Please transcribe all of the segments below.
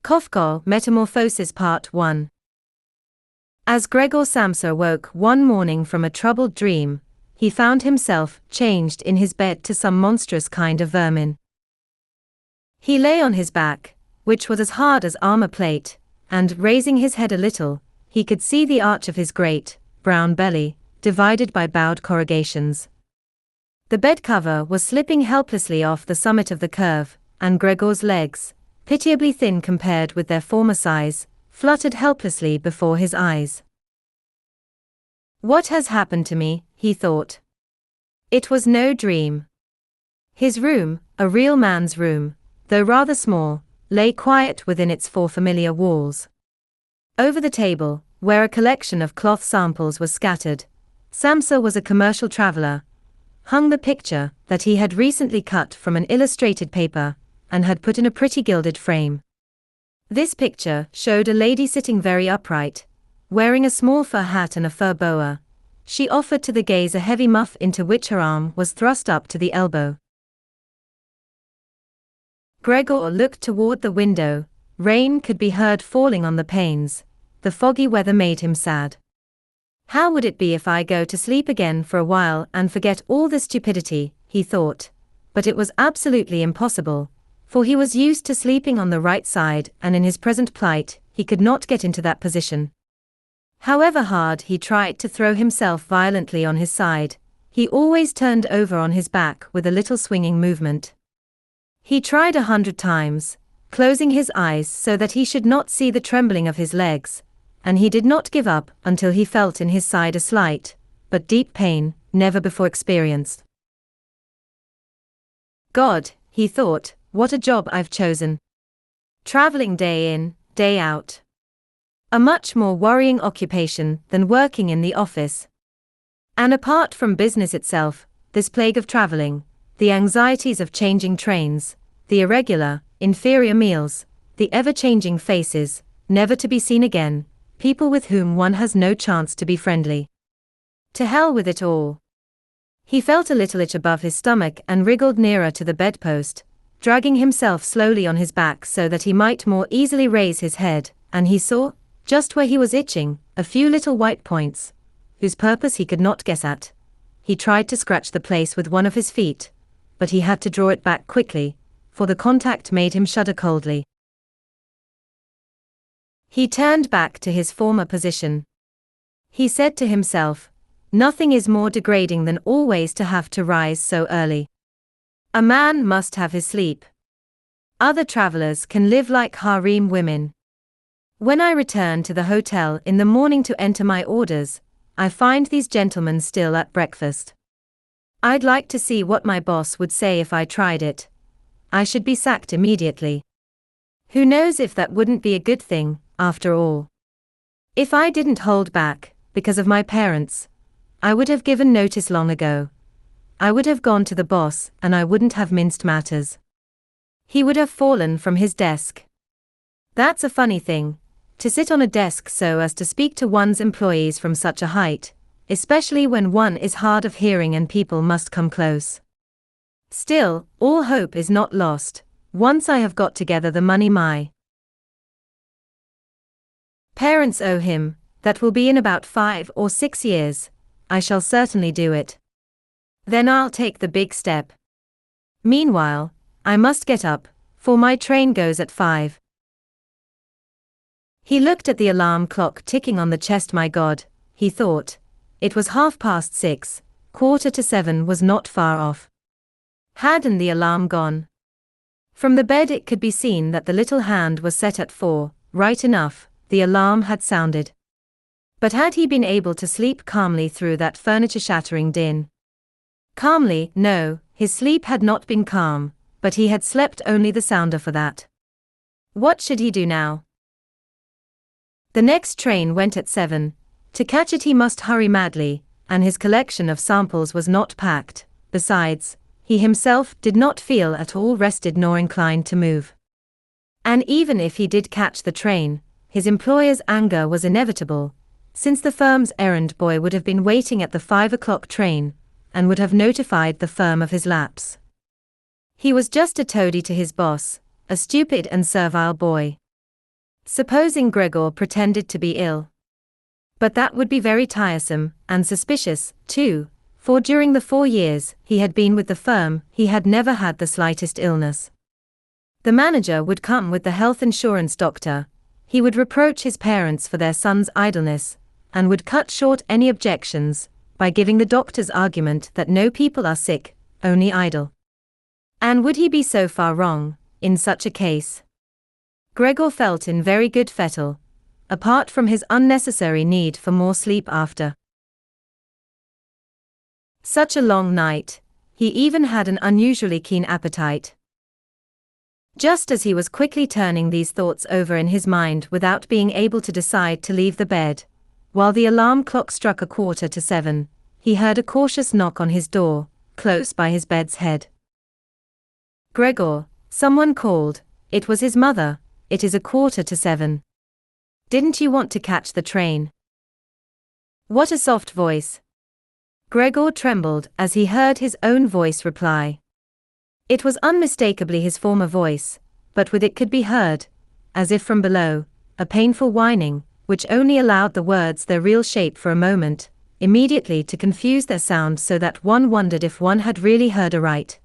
Kafka, Metamorphosis Part 1. As Gregor Samsa woke one morning from a troubled dream, he found himself changed in his bed to some monstrous kind of vermin. He lay on his back, which was as hard as armor plate, and, raising his head a little, he could see the arch of his great, brown belly, divided by bowed corrugations. The bed cover was slipping helplessly off the summit of the curve, and Gregor's legs, pitiably thin compared with their former size, fluttered helplessly before his eyes. What has happened to me, he thought. It was no dream. His room, a real man's room, though rather small, lay quiet within its four familiar walls. Over the table, where a collection of cloth samples was scattered, Samsa was a commercial traveler, hung the picture that he had recently cut from an illustrated paper, and had put in a pretty gilded frame. This picture showed a lady sitting very upright, wearing a small fur hat and a fur boa. She offered to the gaze a heavy muff into which her arm was thrust up to the elbow. Gregor looked toward the window. Rain could be heard falling on the panes. The foggy weather made him sad. How would it be if I go to sleep again for a while and forget all this stupidity, he thought. But it was absolutely impossible, for he was used to sleeping on the right side, and in his present plight, he could not get into that position. However hard he tried to throw himself violently on his side, he always turned over on his back with a little swinging movement. He tried 100 times, closing his eyes so that he should not see the trembling of his legs, and he did not give up until he felt in his side a slight, but deep pain, never before experienced. God, he thought, what a job I've chosen. Traveling day in, day out. A much more worrying occupation than working in the office. And apart from business itself, this plague of traveling, the anxieties of changing trains, the irregular, inferior meals, the ever-changing faces, never to be seen again, people with whom one has no chance to be friendly. To hell with it all. He felt a little itch above his stomach and wriggled nearer to the bedpost, dragging himself slowly on his back so that he might more easily raise his head, and he saw, just where he was itching, a few little white points, whose purpose he could not guess at. He tried to scratch the place with one of his feet, but he had to draw it back quickly, for the contact made him shudder coldly. He turned back to his former position. He said to himself, nothing is more degrading than always to have to rise so early. A man must have his sleep. Other travelers can live like harem women. When I return to the hotel in the morning to enter my orders, I find these gentlemen still at breakfast. I'd like to see what my boss would say if I tried it. I should be sacked immediately. Who knows if that wouldn't be a good thing, after all. If I didn't hold back, because of my parents, I would have given notice long ago. I would have gone to the boss, and I wouldn't have minced matters. He would have fallen from his desk. That's a funny thing, to sit on a desk so as to speak to one's employees from such a height, especially when one is hard of hearing and people must come close. Still, all hope is not lost. Once I have got together the money my parents owe him, that will be in about 5 or 6 years, I shall certainly do it. Then I'll take the big step. Meanwhile, I must get up, for my train goes at 5. He looked at the alarm clock ticking on the chest. My God, he thought. It was 6:30, 6:45 was not far off. Hadn't the alarm gone? From the bed it could be seen that the little hand was set at 4, right enough, the alarm had sounded. But had he been able to sleep calmly through that furniture-shattering din? Calmly, no, his sleep had not been calm, but he had slept only the sounder for that. What should he do now? The next train went at 7. To catch it he must hurry madly, and his collection of samples was not packed. Besides, he himself did not feel at all rested nor inclined to move. And even if he did catch the train, his employer's anger was inevitable, since the firm's errand boy would have been waiting at the 5 o'clock train, and would have notified the firm of his lapse. He was just a toady to his boss, a stupid and servile boy. Supposing Gregor pretended to be ill. But that would be very tiresome, and suspicious, too, for during the 4 years he had been with the firm, he had never had the slightest illness. The manager would come with the health insurance doctor, he would reproach his parents for their son's idleness, and would cut short any objections by giving the doctor's argument that no people are sick, only idle. And would he be so far wrong, in such a case? Gregor felt in very good fettle, apart from his unnecessary need for more sleep after such a long night. He even had an unusually keen appetite. Just as he was quickly turning these thoughts over in his mind without being able to decide to leave the bed, while the alarm clock struck 7:15, he heard a cautious knock on his door, close by his bed's head. "Gregor," someone called. It was his mother. "It is 7:15. Didn't you want to catch the train?" What a soft voice. Gregor trembled as he heard his own voice reply. It was unmistakably his former voice, but with it could be heard, as if from below, a painful whining, which only allowed the words their real shape for a moment, immediately to confuse their sound so that one wondered if one had really heard aright.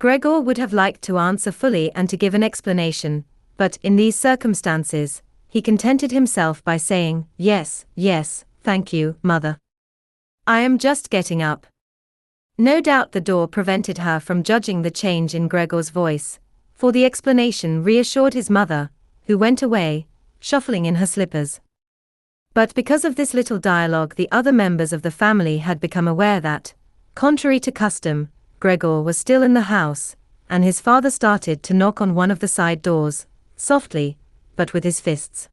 Gregor would have liked to answer fully and to give an explanation, but in these circumstances, he contented himself by saying, "Yes, yes, thank you, mother. I am just getting up." No doubt the door prevented her from judging the change in Gregor's voice, for the explanation reassured his mother, who went away, shuffling in her slippers. But because of this little dialogue, the other members of the family had become aware that, contrary to custom, Gregor was still in the house, and his father started to knock on one of the side doors, softly, but with his fists.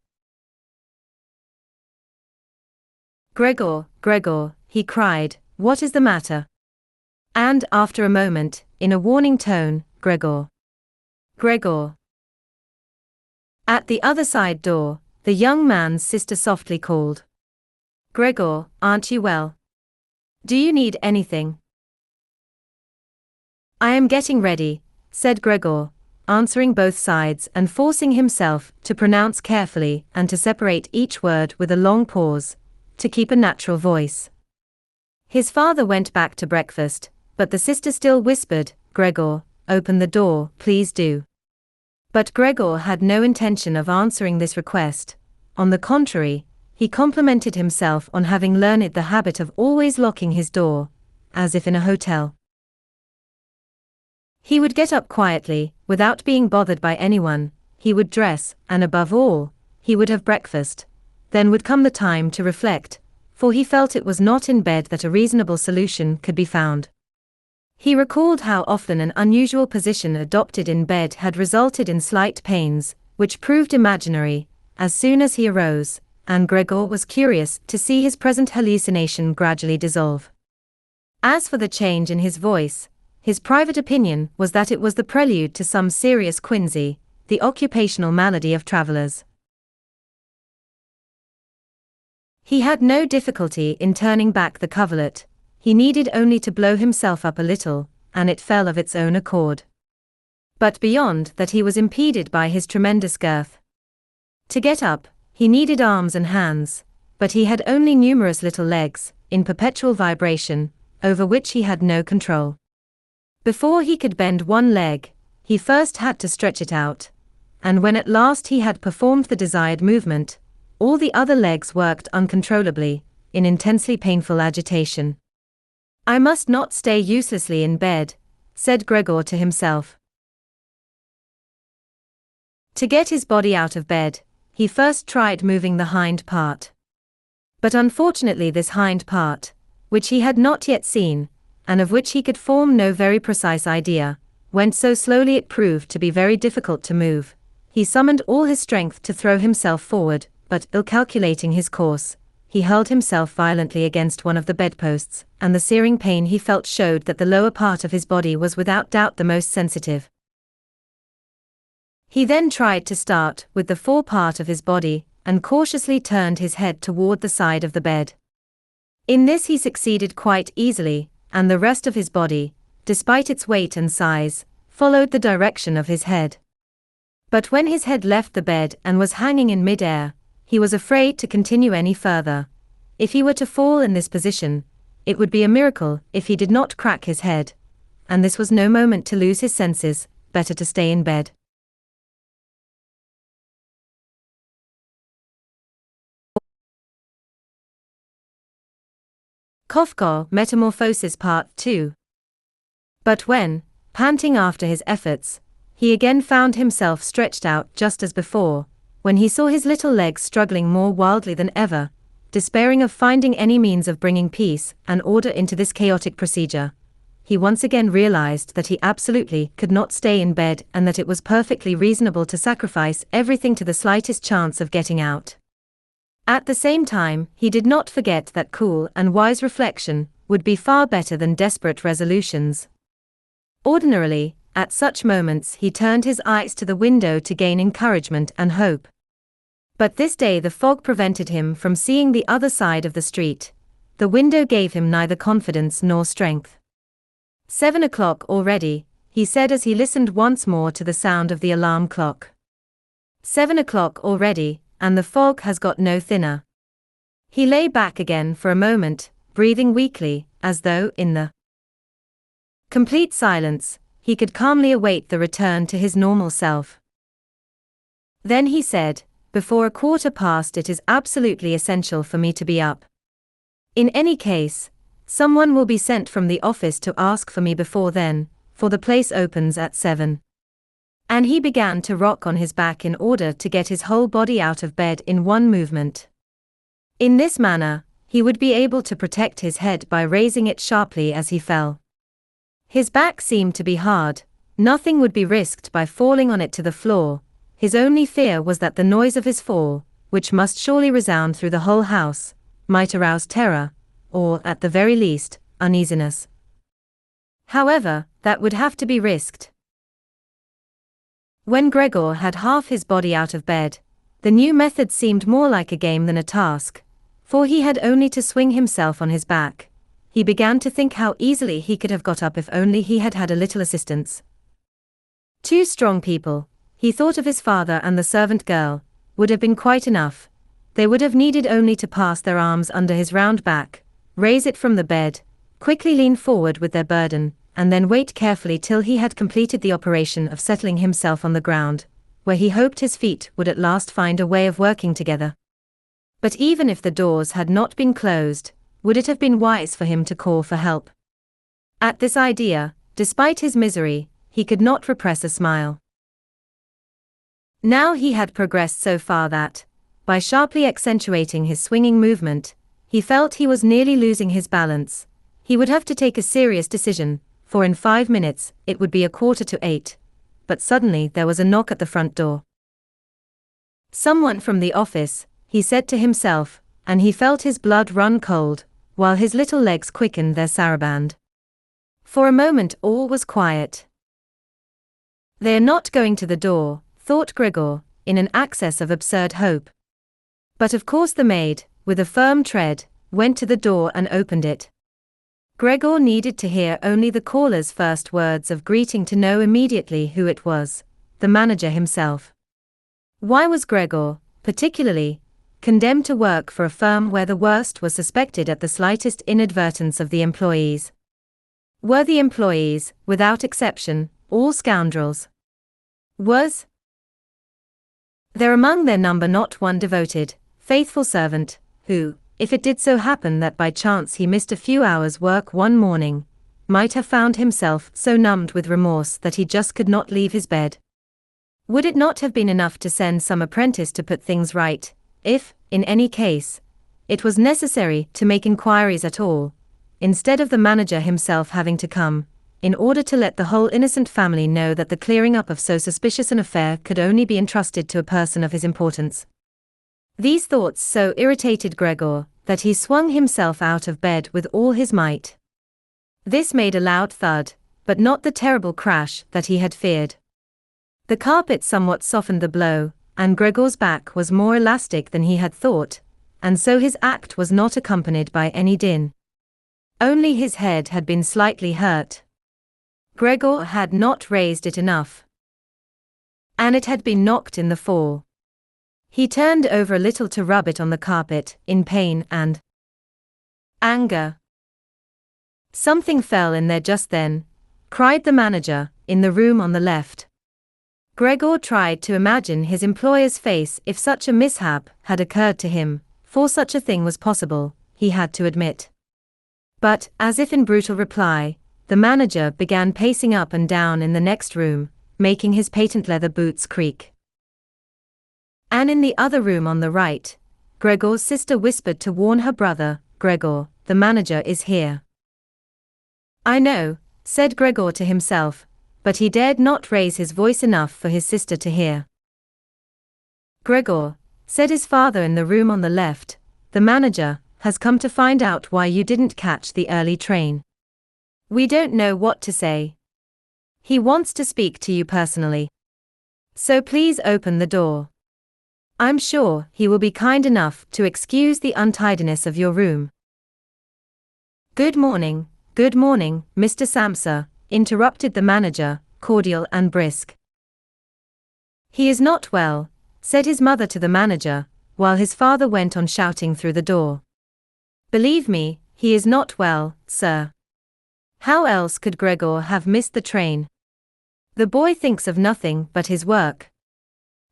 "Gregor, Gregor," he cried, "what is the matter?" And, after a moment, in a warning tone, "Gregor. Gregor." At the other side door, the young man's sister softly called. "Gregor, aren't you well? Do you need anything?" "I am getting ready," said Gregor, answering both sides and forcing himself to pronounce carefully and to separate each word with a long pause, to keep a natural voice. His father went back to breakfast, but the sister still whispered, "Gregor, open the door, please do." But Gregor had no intention of answering this request. On the contrary, he complimented himself on having learned the habit of always locking his door, as if in a hotel. He would get up quietly, without being bothered by anyone, he would dress, and above all, he would have breakfast. Then would come the time to reflect, for he felt it was not in bed that a reasonable solution could be found. He recalled how often an unusual position adopted in bed had resulted in slight pains, which proved imaginary, as soon as he arose, and Gregor was curious to see his present hallucination gradually dissolve. As for the change in his voice, his private opinion was that it was the prelude to some serious quinsy, the occupational malady of travelers. He had no difficulty in turning back the coverlet. He needed only to blow himself up a little, and it fell of its own accord. But beyond that he was impeded by his tremendous girth. To get up, he needed arms and hands, but he had only numerous little legs, in perpetual vibration, over which he had no control. Before he could bend one leg, he first had to stretch it out, and when at last he had performed the desired movement, all the other legs worked uncontrollably, in intensely painful agitation. "I must not stay uselessly in bed," said Gregor to himself. To get his body out of bed, he first tried moving the hind part. But unfortunately this hind part, which he had not yet seen, and of which he could form no very precise idea, went so slowly it proved to be very difficult to move. He summoned all his strength to throw himself forward, but ill-calculating his course, he hurled himself violently against one of the bedposts, and the searing pain he felt showed that the lower part of his body was without doubt the most sensitive. He then tried to start with the fore part of his body, and cautiously turned his head toward the side of the bed. In this he succeeded quite easily, and the rest of his body, despite its weight and size, followed the direction of his head. But when his head left the bed and was hanging in mid-air, he was afraid to continue any further. If he were to fall in this position, it would be a miracle if he did not crack his head. And this was no moment to lose his senses, better to stay in bed. Kafka, Metamorphosis Part 2. But when, panting after his efforts, he again found himself stretched out just as before, when he saw his little legs struggling more wildly than ever, despairing of finding any means of bringing peace and order into this chaotic procedure, he once again realized that he absolutely could not stay in bed and that it was perfectly reasonable to sacrifice everything to the slightest chance of getting out. At the same time, he did not forget that cool and wise reflection would be far better than desperate resolutions. Ordinarily, at such moments he turned his eyes to the window to gain encouragement and hope. But this day the fog prevented him from seeing the other side of the street. The window gave him neither confidence nor strength. 7 o'clock already, he said as he listened once more to the sound of the alarm clock. 7 o'clock already, and the fog has got no thinner. He lay back again for a moment, breathing weakly, as though, in the complete silence, he could calmly await the return to his normal self. Then he said, "Before 1:15 it is absolutely essential for me to be up. In any case, someone will be sent from the office to ask for me before then, for the place opens at 7. And he began to rock on his back in order to get his whole body out of bed in one movement. In this manner, he would be able to protect his head by raising it sharply as he fell. His back seemed to be hard, nothing would be risked by falling on it to the floor. His only fear was that the noise of his fall, which must surely resound through the whole house, might arouse terror, or, at the very least, uneasiness. However, that would have to be risked. When Gregor had half his body out of bed, the new method seemed more like a game than a task, for he had only to swing himself on his back. He began to think how easily he could have got up if only he had had a little assistance. 2 strong people, he thought of his father and the servant girl, would have been quite enough. They would have needed only to pass their arms under his round back, raise it from the bed, quickly lean forward with their burden, and then wait carefully till he had completed the operation of settling himself on the ground, where he hoped his feet would at last find a way of working together. But even if the doors had not been closed, would it have been wise for him to call for help? At this idea, despite his misery, he could not repress a smile. Now he had progressed so far that, by sharply accentuating his swinging movement, he felt he was nearly losing his balance. He would have to take a serious decision, for in 5 minutes it would be 7:45. But suddenly there was a knock at the front door. Someone from the office, he said to himself, and he felt his blood run cold, while his little legs quickened their saraband. For a moment all was quiet. "They are not going to the door," thought Gregor, in an access of absurd hope. But of course the maid, with a firm tread, went to the door and opened it. Gregor needed to hear only the caller's first words of greeting to know immediately who it was, the manager himself. Why was Gregor, particularly, condemned to work for a firm where the worst was suspected at the slightest inadvertence of the employees? Were the employees, without exception, all scoundrels? Was there among their number not one devoted, faithful servant, who, if it did so happen that by chance he missed a few hours' work one morning, might have found himself so numbed with remorse that he just could not leave his bed? Would it not have been enough to send some apprentice to put things right, if, in any case, it was necessary to make inquiries at all, instead of the manager himself having to come, in order to let the whole innocent family know that the clearing up of so suspicious an affair could only be entrusted to a person of his importance? These thoughts so irritated Gregor that he swung himself out of bed with all his might. This made a loud thud, but not the terrible crash that he had feared. The carpet somewhat softened the blow, and Gregor's back was more elastic than he had thought, and so his act was not accompanied by any din. Only his head had been slightly hurt. Gregor had not raised it enough. and it had been knocked in the fall. He turned over a little to rub it on the carpet, in pain and anger. Something fell in there just then, cried the manager, in the room on the left. Gregor tried to imagine his employer's face if such a mishap had occurred to him, for such a thing was possible, he had to admit. But, as if in brutal reply, the manager began pacing up and down in the next room, making his patent leather boots creak. And in the other room on the right, Gregor's sister whispered to warn her brother, "Gregor, the manager is here." "I know," said Gregor to himself, but he dared not raise his voice enough for his sister to hear. "Gregor," said his father in the room on the left, "the manager has come to find out why you didn't catch the early train. We don't know what to say. He wants to speak to you personally. So please open the door. I'm sure he will be kind enough to excuse the untidiness of your room." Good morning, Mr. Samsa," interrupted the manager, cordial and brisk. "He is not well," said his mother to the manager, while his father went on shouting through the door. "Believe me, he is not well, sir. How else could Gregor have missed the train? The boy thinks of nothing but his work.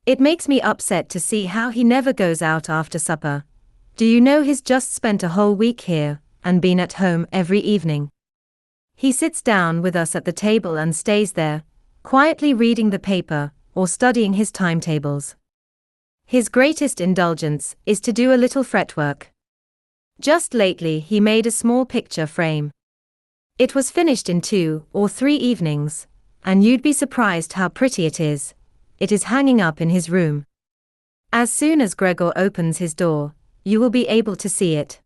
It makes me upset to see how he never goes out after supper. Do you know he's just spent a whole week here, and been at home every evening? He sits down with us at the table and stays there, quietly reading the paper, or studying his timetables. His greatest indulgence is to do a little fretwork. Just lately he made a small picture frame. It was finished in 2 or 3 evenings, and you'd be surprised how pretty it is. It is hanging up in his room. As soon as Gregor opens his door, you will be able to see it.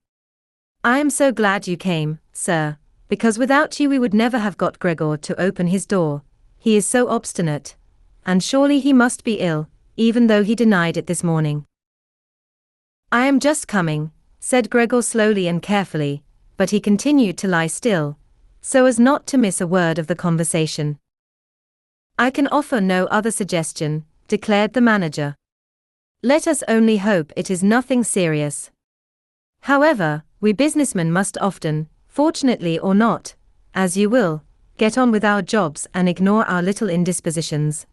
I am so glad you came, sir, because without you we would never have got Gregor to open his door. He is so obstinate, and surely he must be ill, even though he denied it this morning." "I am just coming," said Gregor slowly and carefully, but he continued to lie still, so as not to miss a word of the conversation. "I can offer no other suggestion," declared the manager. "Let us only hope it is nothing serious. However, we businessmen must often, fortunately or not, as you will, get on with our jobs and ignore our little indispositions."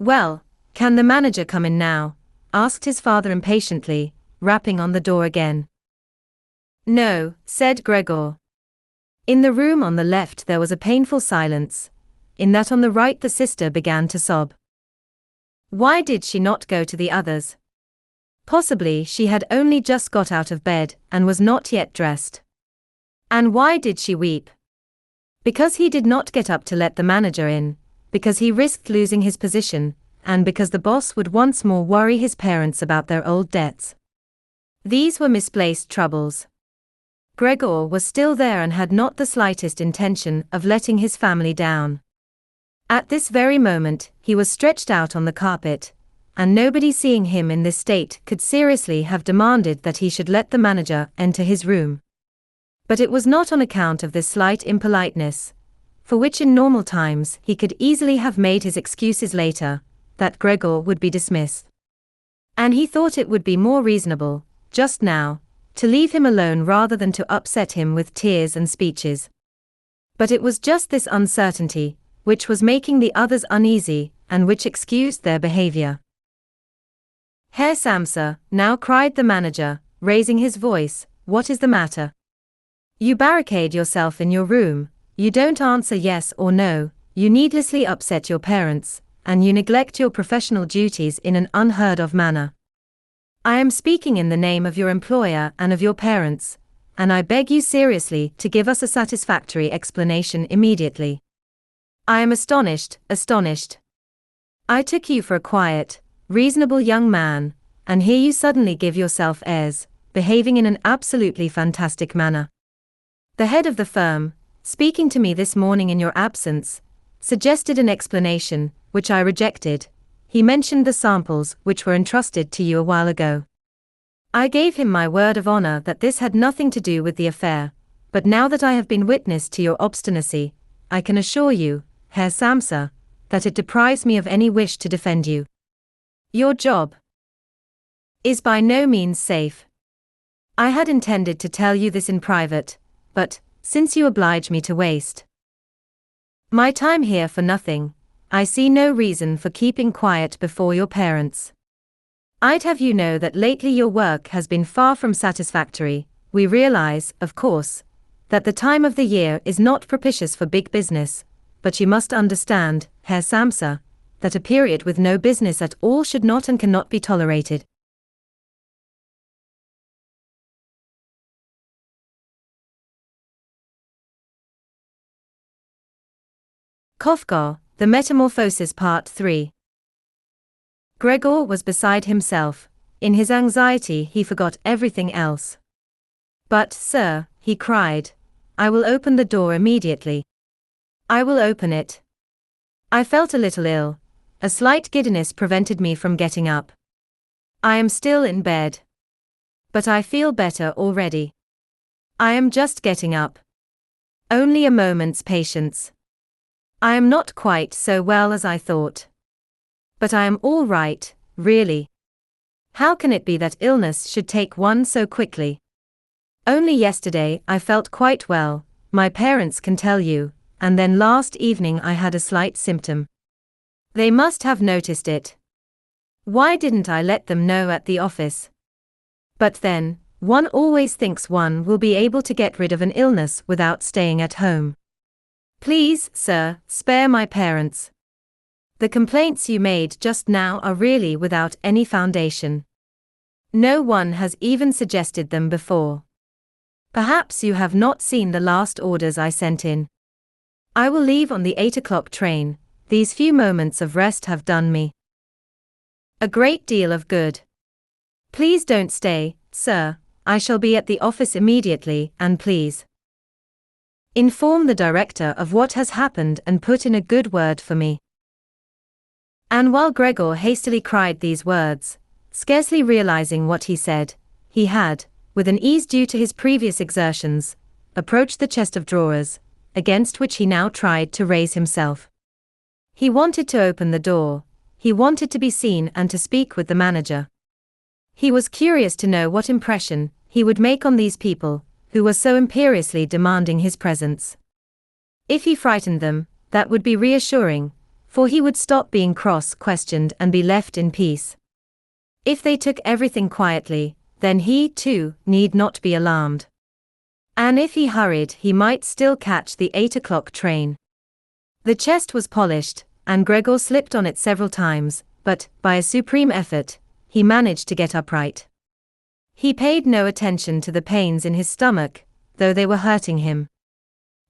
"Well, can the manager come in now?" asked his father impatiently, rapping on the door again. "No," said Gregor. In the room on the left there was a painful silence. In that on the right the sister began to sob. Why did she not go to the others? Possibly she had only just got out of bed and was not yet dressed. And why did she weep? Because he did not get up to let the manager in, because he risked losing his position, and because the boss would once more worry his parents about their old debts. These were misplaced troubles. Gregor was still there and had not the slightest intention of letting his family down. At this very moment, he was stretched out on the carpet, and nobody seeing him in this state could seriously have demanded that he should let the manager enter his room. But it was not on account of this slight impoliteness, for which in normal times he could easily have made his excuses later, that Gregor would be dismissed. And he thought it would be more reasonable, just now, to leave him alone rather than to upset him with tears and speeches. But it was just this uncertainty which was making the others uneasy, and which excused their behavior. "Herr Samsa," now cried the manager, raising his voice, "what is the matter? You barricade yourself in your room, you don't answer yes or no, you needlessly upset your parents, and you neglect your professional duties in an unheard of manner. I am speaking in the name of your employer and of your parents, and I beg you seriously to give us a satisfactory explanation immediately. I am astonished. I took you for a quiet, reasonable young man, and here you suddenly give yourself airs, behaving in an absolutely fantastic manner. The head of the firm, speaking to me this morning in your absence, suggested an explanation, which I rejected. He mentioned the samples which were entrusted to you a while ago. I gave him my word of honor that this had nothing to do with the affair, but now that I have been witness to your obstinacy, I can assure you, Herr Samsa, that it deprives me of any wish to defend you. Your job is by no means safe. I had intended to tell you this in private, but, since you oblige me to waste my time here for nothing, I see no reason for keeping quiet before your parents. I'd have you know that lately your work has been far from satisfactory. We realize, of course, that the time of the year is not propitious for big business, but you must understand, Herr Samsa, that a period with no business at all should not and cannot be tolerated. Kafka, The Metamorphosis Part 3. Gregor was beside himself. In his anxiety he forgot everything else. But, sir, he cried, I will open the door immediately. I will open it. I felt a little ill. A slight giddiness prevented me from getting up. I am still in bed. But I feel better already. I am just getting up. Only a moment's patience. I am not quite so well as I thought. But I am all right, really. How can it be that illness should take one so quickly? Only yesterday I felt quite well, my parents can tell you, and then last evening I had a slight symptom. They must have noticed it. Why didn't I let them know at the office? But then, one always thinks one will be able to get rid of an illness without staying at home. Please, sir, spare my parents. The complaints you made just now are really without any foundation. No one has even suggested them before. Perhaps you have not seen the last orders I sent in. I will leave on the 8 o'clock train. These few moments of rest have done me a great deal of good. Please don't stay, sir. I shall be at the office immediately, and please inform the director of what has happened and put in a good word for me. And while Gregor hastily cried these words, scarcely realizing what he said, he had, with an ease due to his previous exertions, approached the chest of drawers, against which he now tried to raise himself. He wanted to open the door. He wanted to be seen and to speak with the manager. He was curious to know what impression he would make on these people, who were so imperiously demanding his presence. If he frightened them, that would be reassuring, for he would stop being cross-questioned and be left in peace. If they took everything quietly, then he, too, need not be alarmed. And if he hurried, he might still catch the 8 o'clock train. The chest was polished, and Gregor slipped on it several times, but, by a supreme effort, he managed to get upright. He paid no attention to the pains in his stomach, though they were hurting him.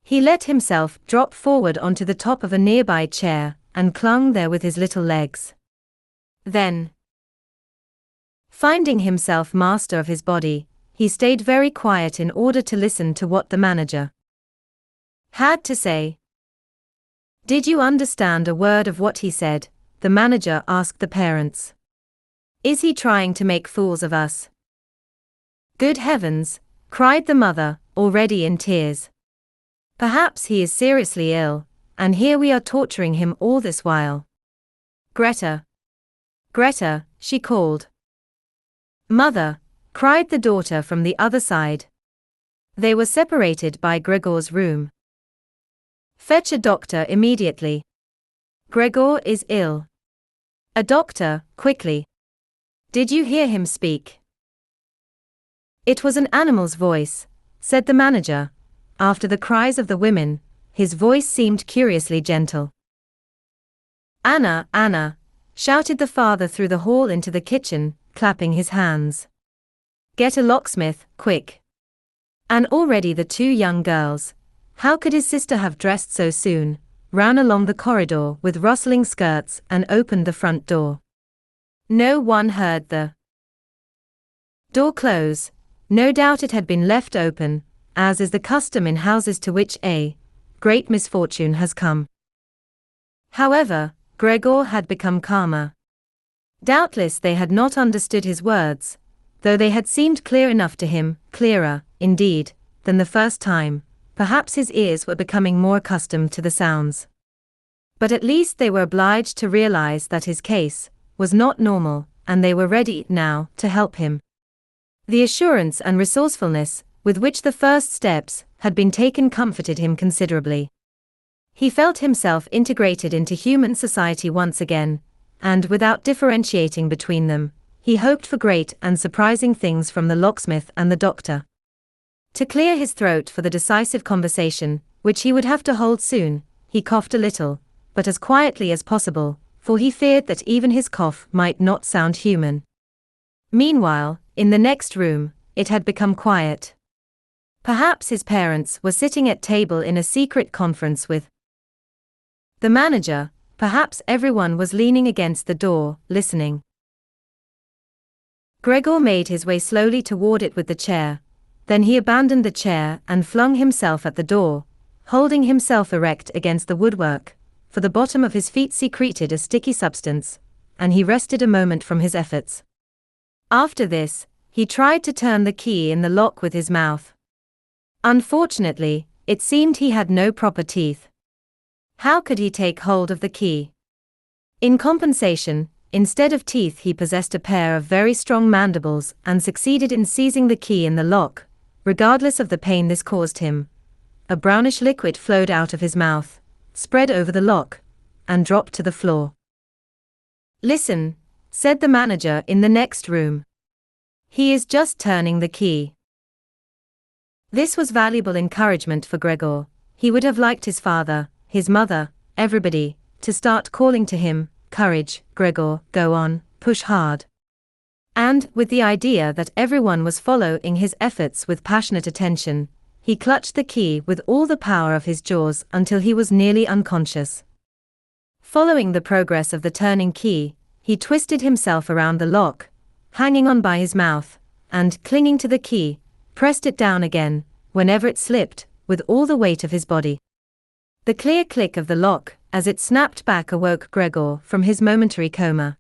He let himself drop forward onto the top of a nearby chair, and clung there with his little legs. Then, finding himself master of his body, he stayed very quiet in order to listen to what the manager had to say. Did you understand a word of what he said? The manager asked the parents. Is he trying to make fools of us? Good heavens, cried the mother, already in tears. Perhaps he is seriously ill, and here we are torturing him all this while. Greta! Greta, she called. Mother, cried the daughter from the other side. They were separated by Gregor's room. Fetch a doctor immediately. Gregor is ill. A doctor, quickly. Did you hear him speak? It was an animal's voice, said the manager. After the cries of the women, his voice seemed curiously gentle. Anna, Anna, shouted the father through the hall into the kitchen, clapping his hands. Get a locksmith, quick. And already the two young girls, how could his sister have dressed so soon, ran along the corridor with rustling skirts and opened the front door. No one heard the door close. No doubt it had been left open, as is the custom in houses to which a great misfortune has come. However, Gregor had become calmer. Doubtless they had not understood his words, though they had seemed clear enough to him, clearer, indeed, than the first time. Perhaps his ears were becoming more accustomed to the sounds. But at least they were obliged to realize that his case was not normal, and they were ready now to help him. The assurance and resourcefulness with which the first steps had been taken comforted him considerably. He felt himself integrated into human society once again, and without differentiating between them, he hoped for great and surprising things from the locksmith and the doctor. To clear his throat for the decisive conversation, which he would have to hold soon, he coughed a little, but as quietly as possible, for he feared that even his cough might not sound human. Meanwhile, in the next room, it had become quiet. Perhaps his parents were sitting at table in a secret conference with the manager, perhaps everyone was leaning against the door, listening. Gregor made his way slowly toward it with the chair, then he abandoned the chair and flung himself at the door, holding himself erect against the woodwork, for the bottom of his feet secreted a sticky substance, and he rested a moment from his efforts. After this, he tried to turn the key in the lock with his mouth. Unfortunately, it seemed he had no proper teeth. How could he take hold of the key? In compensation, instead of teeth he possessed a pair of very strong mandibles and succeeded in seizing the key in the lock, regardless of the pain this caused him. A brownish liquid flowed out of his mouth, spread over the lock, and dropped to the floor. "Listen," said the manager in the next room. "He is just turning the key." This was valuable encouragement for Gregor. He would have liked his father, his mother, everybody, to start calling to him, "Courage, Gregor, go on, push hard." And, with the idea that everyone was following his efforts with passionate attention, he clutched the key with all the power of his jaws until he was nearly unconscious. Following the progress of the turning key, he twisted himself around the lock, hanging on by his mouth, and, clinging to the key, pressed it down again, whenever it slipped, with all the weight of his body. The clear click of the lock, as it snapped back, awoke Gregor from his momentary coma.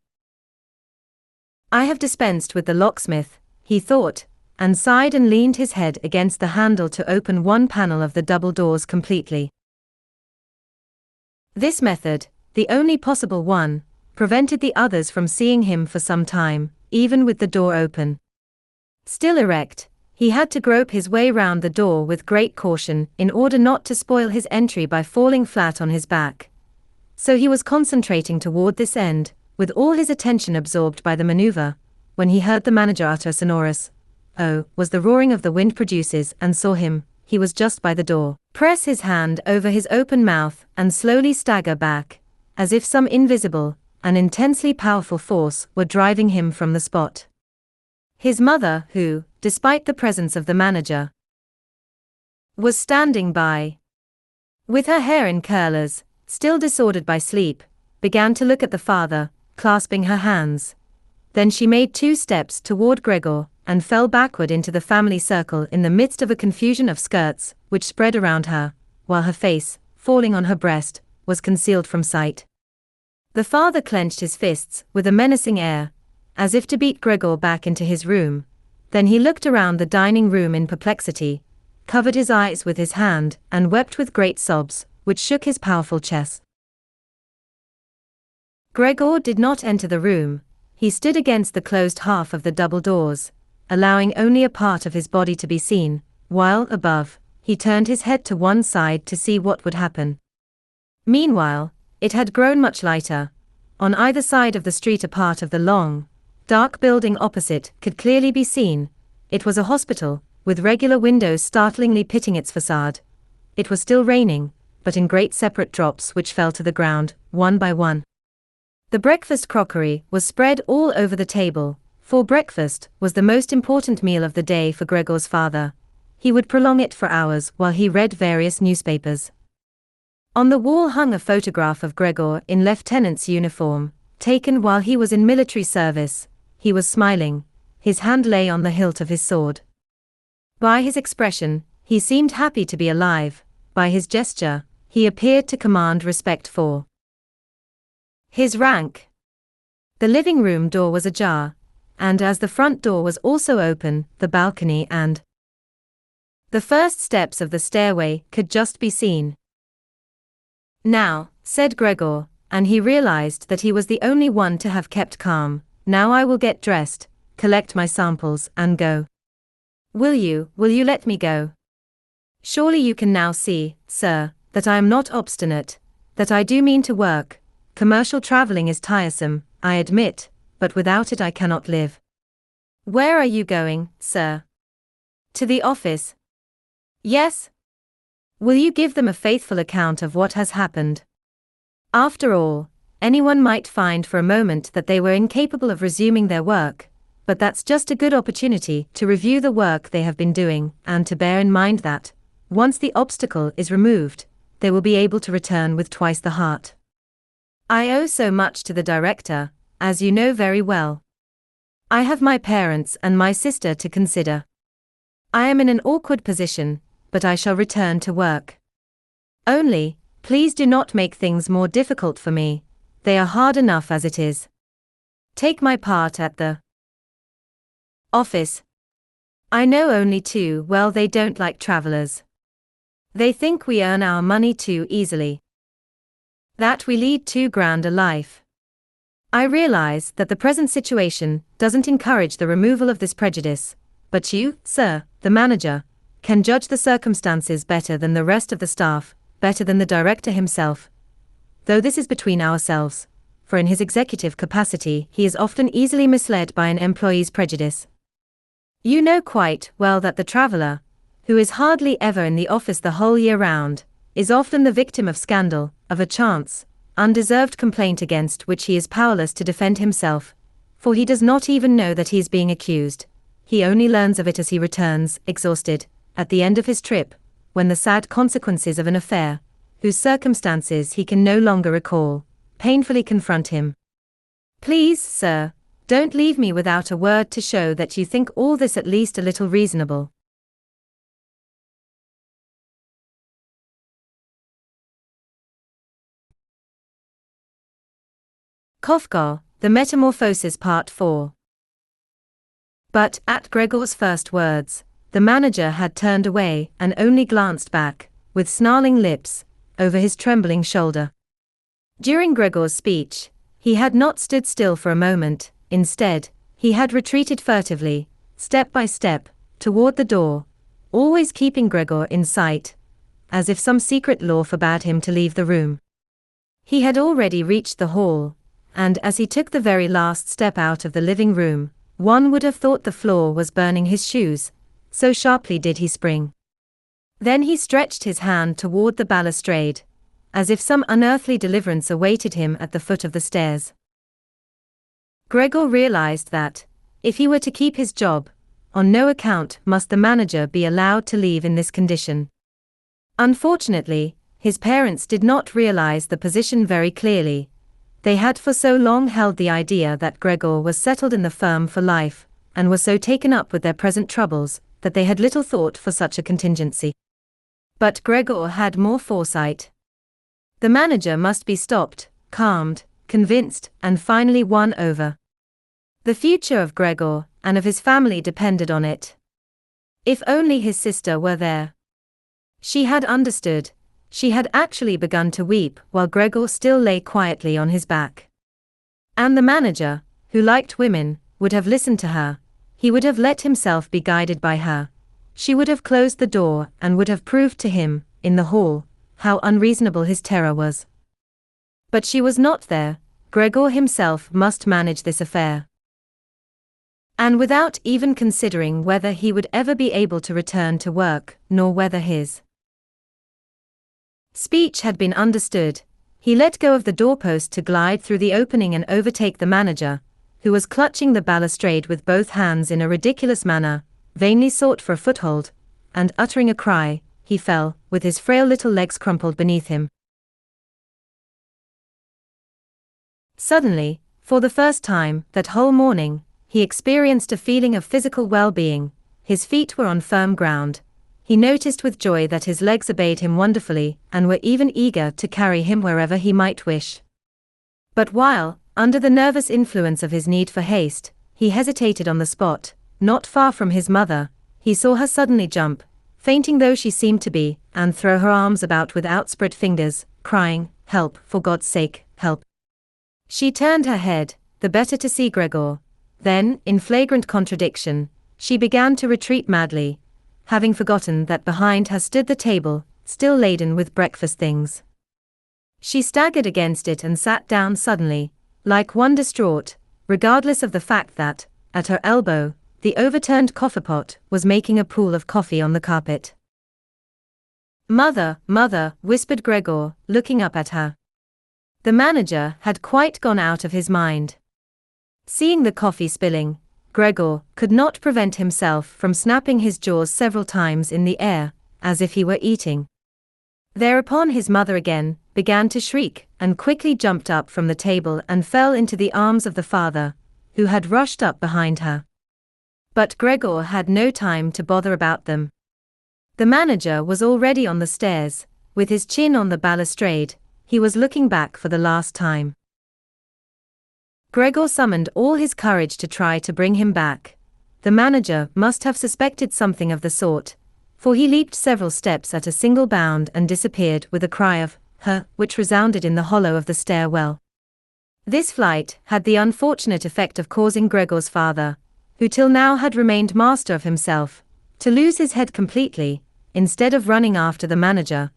"I have dispensed with the locksmith," he thought, and sighed and leaned his head against the handle to open one panel of the double doors completely. This method, the only possible one, prevented the others from seeing him for some time, even with the door open. Still erect, he had to grope his way round the door with great caution in order not to spoil his entry by falling flat on his back. So he was concentrating toward this end, with all his attention absorbed by the maneuver, when he heard the manager utter a sonorous "Oh," was the roaring of the wind produces, and saw him, he was just by the door, press his hand over his open mouth and slowly stagger back, as if some invisible and intensely powerful force were driving him from the spot. His mother, who, despite the presence of the manager, was standing by, with her hair in curlers, still disordered by sleep, began to look at the father, clasping her hands. Then she made 2 steps toward Gregor, and fell backward into the family circle in the midst of a confusion of skirts, which spread around her, while her face, falling on her breast, was concealed from sight. The father clenched his fists with a menacing air, as if to beat Gregor back into his room. Then he looked around the dining room in perplexity, covered his eyes with his hand, and wept with great sobs, which shook his powerful chest. Gregor did not enter the room. He stood against the closed half of the double doors, allowing only a part of his body to be seen, while, above, he turned his head to one side to see what would happen. Meanwhile, it had grown much lighter. On either side of the street a part of the long, dark building opposite could clearly be seen. It was a hospital, with regular windows startlingly pitting its facade. It was still raining, but in great separate drops which fell to the ground, one by one. The breakfast crockery was spread all over the table, for breakfast was the most important meal of the day for Gregor's father. He would prolong it for hours while he read various newspapers. On the wall hung a photograph of Gregor in lieutenant's uniform, taken while he was in military service. He was smiling. His hand lay on the hilt of his sword. By his expression, he seemed happy to be alive. By his gesture, he appeared to command respect for his rank. The living room door was ajar, and as the front door was also open, the balcony and the first steps of the stairway could just be seen. "Now," said Gregor, and he realized that he was the only one to have kept calm. Now I will get dressed, collect my samples, and go. Will you let me go? Surely you can now see, sir, that I am not obstinate, that I do mean to work. Commercial traveling is tiresome, I admit, but without it I cannot live. Where are you going, sir? To the office. Yes? Will you give them a faithful account of what has happened? After all, anyone might find for a moment that they were incapable of resuming their work, but that's just a good opportunity to review the work they have been doing, and to bear in mind that, once the obstacle is removed, they will be able to return with twice the heart. I owe so much to the director, as you know very well. I have my parents and my sister to consider. I am in an awkward position, but I shall return to work. Only, please do not make things more difficult for me. They are hard enough as it is. Take my part at the office. I know only too well they don't like travelers. They think we earn our money too easily. That we lead too grand a life. I realize that the present situation doesn't encourage the removal of this prejudice, but you, sir, the manager, can judge the circumstances better than the rest of the staff, better than the director himself. Though this is between ourselves, for in his executive capacity he is often easily misled by an employee's prejudice. You know quite well that the traveler, who is hardly ever in the office the whole year round, is often the victim of scandal, of a chance, undeserved complaint against which he is powerless to defend himself, for he does not even know that he is being accused. He only learns of it as he returns, exhausted, at the end of his trip, when the sad consequences of an affair, whose circumstances he can no longer recall, painfully confront him. Please, sir, don't leave me without a word to show that you think all this at least a little reasonable. Kafka, The Metamorphosis Part 4. But, at Gregor's first words, the manager had turned away and only glanced back, with snarling lips, over his trembling shoulder. During Gregor's speech, he had not stood still for a moment. Instead, he had retreated furtively, step by step, toward the door, always keeping Gregor in sight, as if some secret law forbade him to leave the room. He had already reached the hall, and as he took the very last step out of the living room, one would have thought the floor was burning his shoes, so sharply did he spring. Then he stretched his hand toward the balustrade, as if some unearthly deliverance awaited him at the foot of the stairs. Gregor realized that, if he were to keep his job, on no account must the manager be allowed to leave in this condition. Unfortunately, his parents did not realize the position very clearly. They had for so long held the idea that Gregor was settled in the firm for life, and were so taken up with their present troubles, that they had little thought for such a contingency. But Gregor had more foresight. The manager must be stopped, calmed, convinced, and finally won over. The future of Gregor and of his family depended on it. If only his sister were there. She had understood. She had actually begun to weep while Gregor still lay quietly on his back. And the manager, who liked women, would have listened to her. He would have let himself be guided by her. She would have closed the door and would have proved to him, in the hall, how unreasonable his terror was. But she was not there. Gregor himself must manage this affair. And without even considering whether he would ever be able to return to work, nor whether his speech had been understood, he let go of the doorpost to glide through the opening and overtake the manager, who was clutching the balustrade with both hands in a ridiculous manner, vainly sought for a foothold, and uttering a cry, he fell, with his frail little legs crumpled beneath him. Suddenly, for the first time that whole morning, he experienced a feeling of physical well-being. His feet were on firm ground. He noticed with joy that his legs obeyed him wonderfully, and were even eager to carry him wherever he might wish. But while, under the nervous influence of his need for haste, he hesitated on the spot, not far from his mother, he saw her suddenly jump, fainting though she seemed to be, and throw her arms about with outspread fingers, crying, help, for God's sake, help. She turned her head, the better to see Gregor. Then, in flagrant contradiction, she began to retreat madly, having forgotten that behind her stood the table, still laden with breakfast things. She staggered against it and sat down suddenly, like one distraught, regardless of the fact that, at her elbow, the overturned coffeepot was making a pool of coffee on the carpet. "Mother, mother," whispered Gregor, looking up at her. The manager had quite gone out of his mind. Seeing the coffee spilling, Gregor could not prevent himself from snapping his jaws several times in the air, as if he were eating. Thereupon his mother again began to shriek, and quickly jumped up from the table and fell into the arms of the father, who had rushed up behind her. But Gregor had no time to bother about them. The manager was already on the stairs, with his chin on the balustrade. He was looking back for the last time. Gregor summoned all his courage to try to bring him back. The manager must have suspected something of the sort, for he leaped several steps at a single bound and disappeared with a cry of "huh," which resounded in the hollow of the stairwell. This flight had the unfortunate effect of causing Gregor's father, who till now had remained master of himself, to lose his head completely. Instead of running after the manager,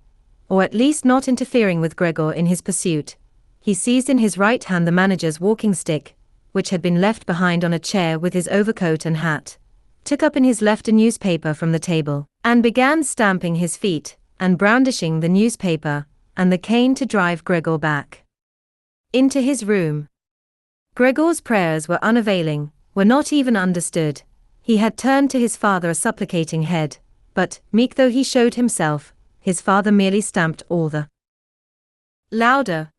or at least not interfering with Gregor in his pursuit, he seized in his right hand the manager's walking stick, which had been left behind on a chair with his overcoat and hat, took up in his left a newspaper from the table, and began stamping his feet, and brandishing the newspaper and the cane to drive Gregor back into his room. Gregor's prayers were unavailing, were not even understood. He had turned to his father a supplicating head, but, meek though he showed himself, his father merely stamped all the louder.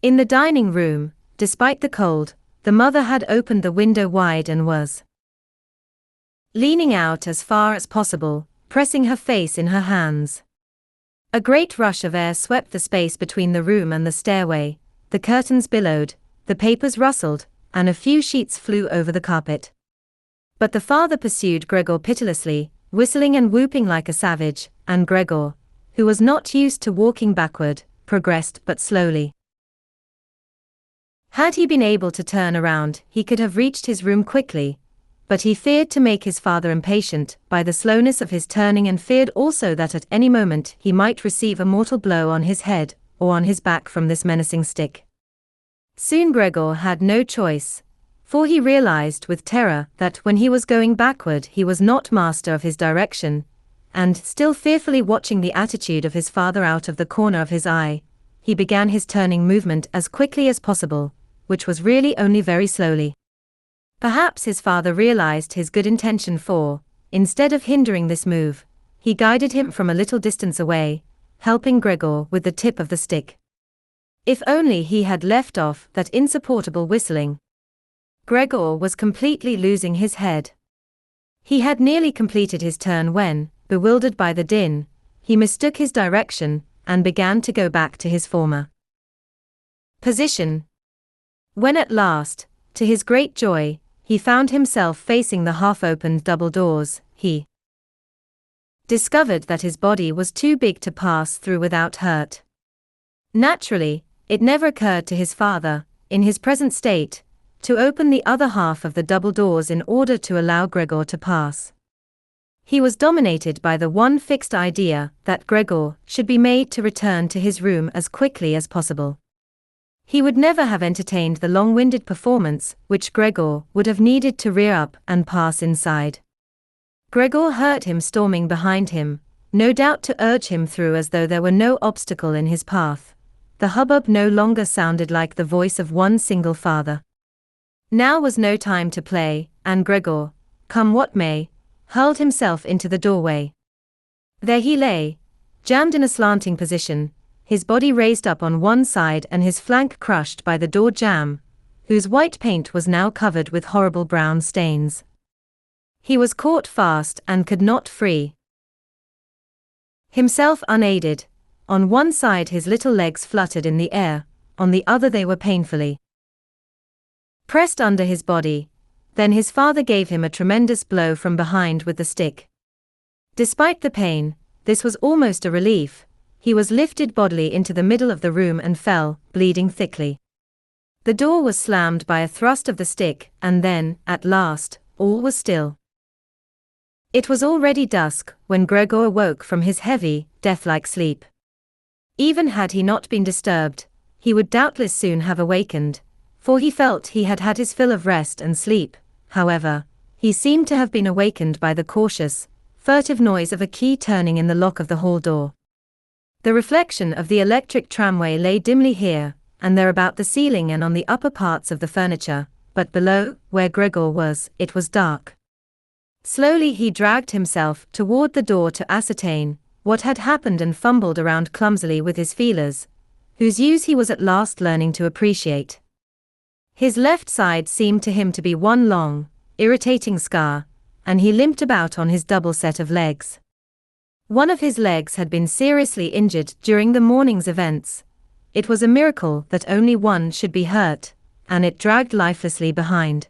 In the dining room, despite the cold, the mother had opened the window wide and was leaning out as far as possible, pressing her face in her hands. A great rush of air swept the space between the room and the stairway, the curtains billowed, the papers rustled, and a few sheets flew over the carpet. But the father pursued Gregor pitilessly, whistling and whooping like a savage, and Gregor, who was not used to walking backward, progressed but slowly. Had he been able to turn around, he could have reached his room quickly, but he feared to make his father impatient by the slowness of his turning, and feared also that at any moment he might receive a mortal blow on his head, or on his back from this menacing stick. Soon Gregor had no choice, for he realized with terror that when he was going backward he was not master of his direction, and, still fearfully watching the attitude of his father out of the corner of his eye, he began his turning movement as quickly as possible, which was really only very slowly. Perhaps his father realized his good intention, for, instead of hindering this move, he guided him from a little distance away, helping Gregor with the tip of the stick. If only he had left off that insupportable whistling. Gregor was completely losing his head. He had nearly completed his turn when, bewildered by the din, he mistook his direction, and began to go back to his former position. When at last, to his great joy, he found himself facing the half-opened double doors, he discovered that his body was too big to pass through without hurt. Naturally, it never occurred to his father, in his present state, to open the other half of the double doors in order to allow Gregor to pass. He was dominated by the one fixed idea that Gregor should be made to return to his room as quickly as possible. He would never have entertained the long-winded performance which Gregor would have needed to rear up and pass inside. Gregor heard him storming behind him, no doubt to urge him through as though there were no obstacle in his path. The hubbub no longer sounded like the voice of one single father. Now was no time to play, and Gregor, come what may, hurled himself into the doorway. There he lay, jammed in a slanting position, his body raised up on one side and his flank crushed by the door jamb, whose white paint was now covered with horrible brown stains. He was caught fast and could not free himself unaided. On one side his little legs fluttered in the air, on the other they were painfully pressed under his body. Then his father gave him a tremendous blow from behind with the stick. Despite the pain, this was almost a relief. he was lifted bodily into the middle of the room and fell, bleeding thickly. The door was slammed by a thrust of the stick, and then, at last, all was still. It was already dusk when Gregor awoke from his heavy, death-like sleep. Even had he not been disturbed, he would doubtless soon have awakened, for he felt he had had his fill of rest and sleep. However, he seemed to have been awakened by the cautious, furtive noise of a key turning in the lock of the hall door. The reflection of the electric tramway lay dimly here and there about the ceiling and on the upper parts of the furniture, but below, where Gregor was, it was dark. Slowly he dragged himself toward the door to ascertain what had happened and fumbled around clumsily with his feelers, whose use he was at last learning to appreciate. His left side seemed to him to be one long, irritating scar, and he limped about on his double set of legs. One of his legs had been seriously injured during the morning's events. It was a miracle that only one should be hurt, and it dragged lifelessly behind.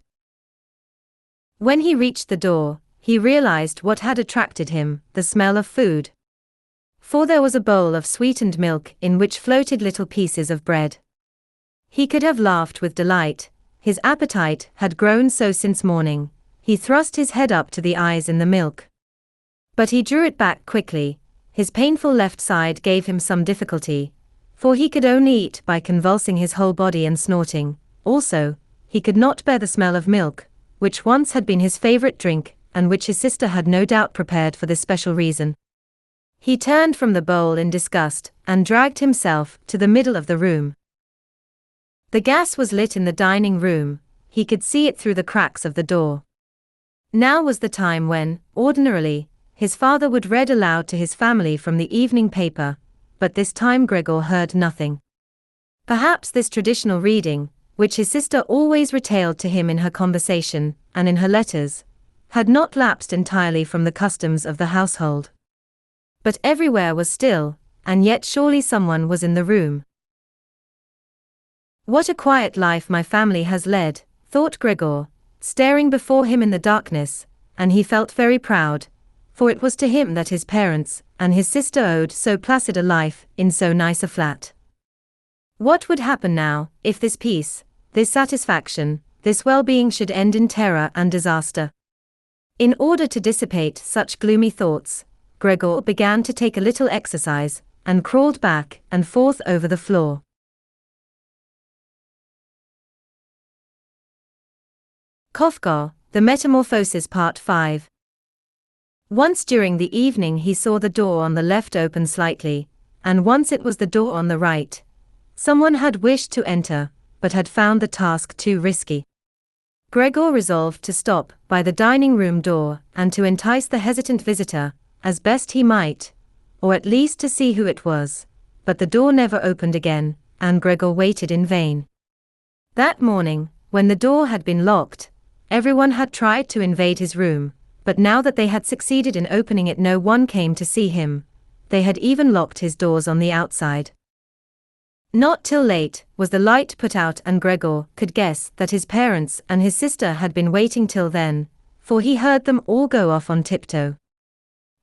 When he reached the door, he realized what had attracted him, the smell of food. For there was a bowl of sweetened milk in which floated little pieces of bread. He could have laughed with delight, his appetite had grown so since morning. He thrust his head up to the eyes in the milk. But he drew it back quickly. His painful left side gave him some difficulty, for he could only eat by convulsing his whole body and snorting. Also, he could not bear the smell of milk, which once had been his favorite drink, and which his sister had no doubt prepared for this special reason. He turned from the bowl in disgust, and dragged himself to the middle of the room. The gas was lit in the dining room, he could see it through the cracks of the door. Now was the time when, ordinarily, his father would read aloud to his family from the evening paper, but this time Gregor heard nothing. Perhaps this traditional reading, which his sister always retailed to him in her conversation, and in her letters, had not lapsed entirely from the customs of the household. But everywhere was still, and yet surely someone was in the room. What a quiet life my family has led, thought Gregor, staring before him in the darkness, and he felt very proud, for it was to him that his parents and his sister owed so placid a life in so nice a flat. What would happen now, if this peace, this satisfaction, this well-being should end in terror and disaster? In order to dissipate such gloomy thoughts, Gregor began to take a little exercise, and crawled back and forth over the floor. Kafka, The Metamorphosis Part 5. Once during the evening he saw the door on the left open slightly, and once it was the door on the right. Someone had wished to enter, but had found the task too risky. Gregor resolved to stop by the dining room door and to entice the hesitant visitor, as best he might, or at least to see who it was. But the door never opened again, and Gregor waited in vain. That morning, when the door had been locked, everyone had tried to invade his room, but now that they had succeeded in opening it, no one came to see him. They had even locked his doors on the outside. Not till late was the light put out, and Gregor could guess that his parents and his sister had been waiting till then, for he heard them all go off on tiptoe.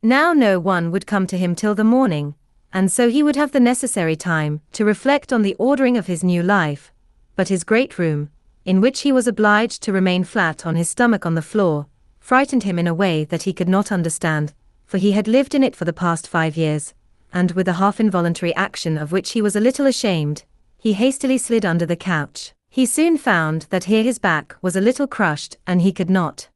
Now no one would come to him till the morning, and so he would have the necessary time to reflect on the ordering of his new life. But his great room, in which he was obliged to remain flat on his stomach on the floor, frightened him in a way that he could not understand, for he had lived in it for the past 5 years, and with a half-involuntary action of which he was a little ashamed, he hastily slid under the couch. He soon found that here his back was a little crushed and he could not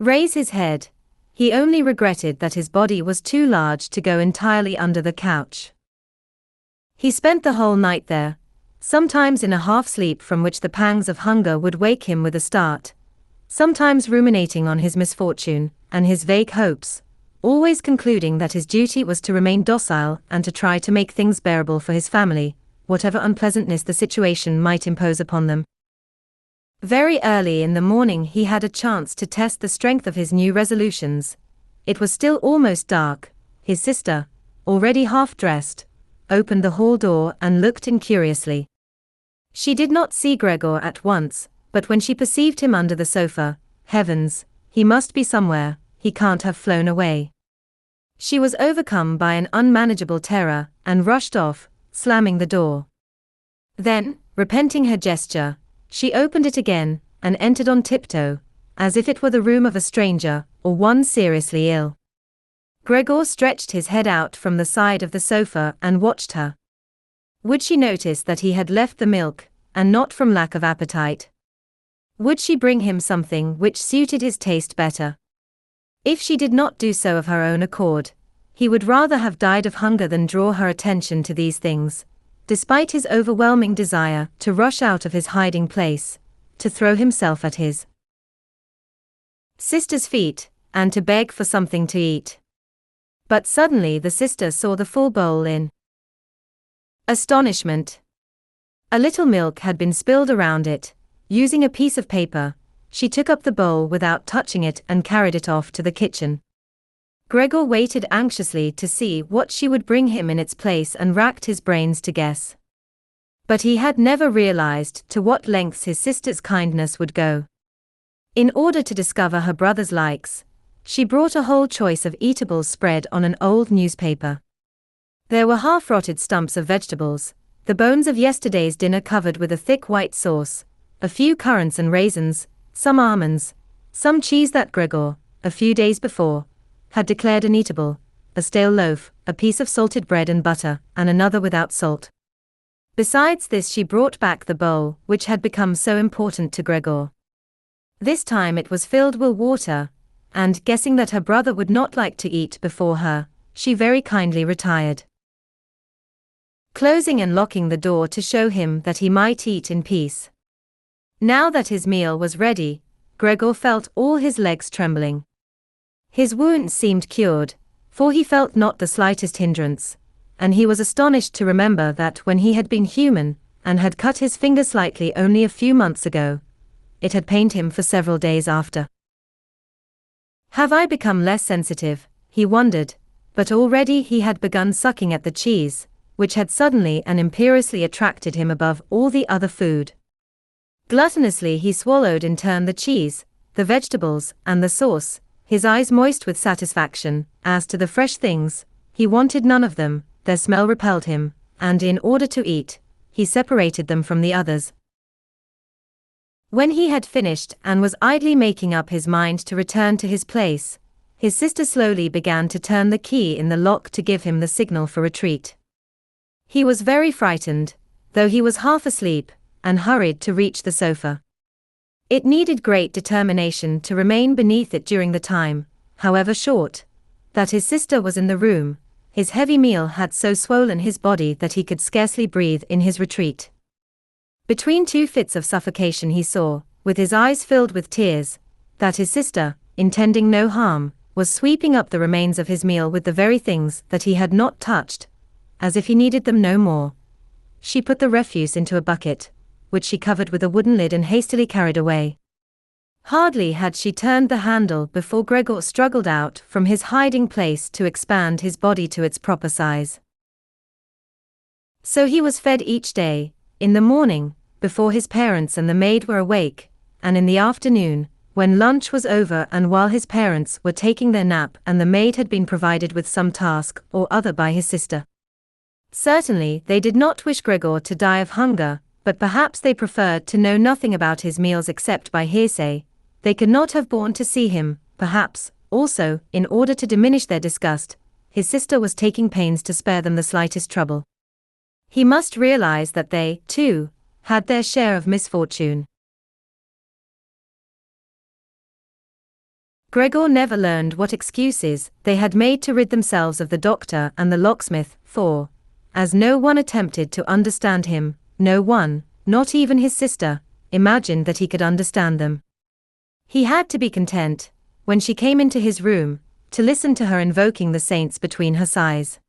raise his head. He only regretted that his body was too large to go entirely under the couch. He spent the whole night there, sometimes in a half-sleep from which the pangs of hunger would wake him with a start, sometimes ruminating on his misfortune and his vague hopes, always concluding that his duty was to remain docile and to try to make things bearable for his family, whatever unpleasantness the situation might impose upon them. Very early in the morning he had a chance to test the strength of his new resolutions. It was still almost dark. His sister, already half-dressed, opened the hall door and looked in curiously. She did not see Gregor at once, but when she perceived him under the sofa, heavens, he must be somewhere, he can't have flown away. She was overcome by an unmanageable terror, and rushed off, slamming the door. Then, repenting her gesture, she opened it again, and entered on tiptoe, as if it were the room of a stranger, or one seriously ill. Gregor stretched his head out from the side of the sofa and watched her. Would she notice that he had left the milk, and not from lack of appetite? Would she bring him something which suited his taste better? If she did not do so of her own accord, he would rather have died of hunger than draw her attention to these things, despite his overwhelming desire to rush out of his hiding place, to throw himself at his sister's feet, and to beg for something to eat. But suddenly the sister saw the full bowl in astonishment. A little milk had been spilled around it. Using a piece of paper, she took up the bowl without touching it and carried it off to the kitchen. Gregor waited anxiously to see what she would bring him in its place and racked his brains to guess. But he had never realized to what lengths his sister's kindness would go. In order to discover her brother's likes, she brought a whole choice of eatables spread on an old newspaper. There were half-rotted stumps of vegetables, the bones of yesterday's dinner covered with a thick white sauce, a few currants and raisins, some almonds, some cheese that Gregor, a few days before, had declared uneatable, a stale loaf, a piece of salted bread and butter, and another without salt. Besides this, she brought back the bowl which had become so important to Gregor. This time it was filled with water, and, guessing that her brother would not like to eat before her, she very kindly retired, closing and locking the door to show him that he might eat in peace. Now that his meal was ready, Gregor felt all his legs trembling. His wounds seemed cured, for he felt not the slightest hindrance, and he was astonished to remember that when he had been human, and had cut his finger slightly only a few months ago, it had pained him for several days after. Have I become less sensitive, he wondered, but already he had begun sucking at the cheese, which had suddenly and imperiously attracted him above all the other food. Gluttonously he swallowed in turn the cheese, the vegetables, and the sauce, his eyes moist with satisfaction. As to the fresh things, he wanted none of them, their smell repelled him, and in order to eat, he separated them from the others. When he had finished and was idly making up his mind to return to his place, his sister slowly began to turn the key in the lock to give him the signal for retreat. He was very frightened, though he was half asleep, and hurried to reach the sofa. It needed great determination to remain beneath it during the time, however short, that his sister was in the room. His heavy meal had so swollen his body that he could scarcely breathe in his retreat. Between two fits of suffocation he saw, with his eyes filled with tears, that his sister, intending no harm, was sweeping up the remains of his meal with the very things that he had not touched, as if he needed them no more. She put the refuse into a bucket, which she covered with a wooden lid and hastily carried away. Hardly had she turned the handle before Gregor struggled out from his hiding place to expand his body to its proper size. So he was fed each day, in the morning, before his parents and the maid were awake, and in the afternoon, when lunch was over and while his parents were taking their nap and the maid had been provided with some task or other by his sister. Certainly they did not wish Gregor to die of hunger, but perhaps they preferred to know nothing about his meals except by hearsay. They could not have borne to see him, perhaps, also, in order to diminish their disgust, his sister was taking pains to spare them the slightest trouble. He must realize that they, too, had their share of misfortune. Gregor never learned what excuses they had made to rid themselves of the doctor and the locksmith, for, as no one attempted to understand him, no one, not even his sister, imagined that he could understand them. He had to be content, when she came into his room, to listen to her invoking the saints between her sighs.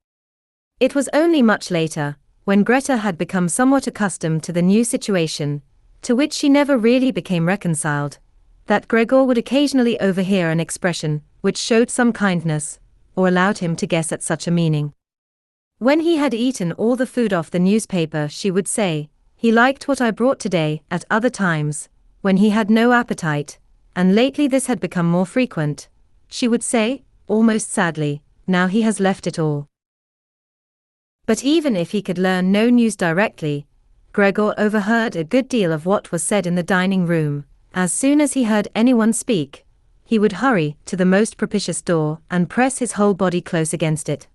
It was only much later, when Greta had become somewhat accustomed to the new situation, to which she never really became reconciled, that Gregor would occasionally overhear an expression which showed some kindness, or allowed him to guess at such a meaning. When he had eaten all the food off the newspaper, she would say, "He liked what I brought today." At other times, when he had no appetite, and lately this had become more frequent, she would say, almost sadly, now he has left it all. But even if he could learn no news directly, Gregor overheard a good deal of what was said in the dining room. As soon as he heard anyone speak, he would hurry to the most propitious door and press his whole body close against it.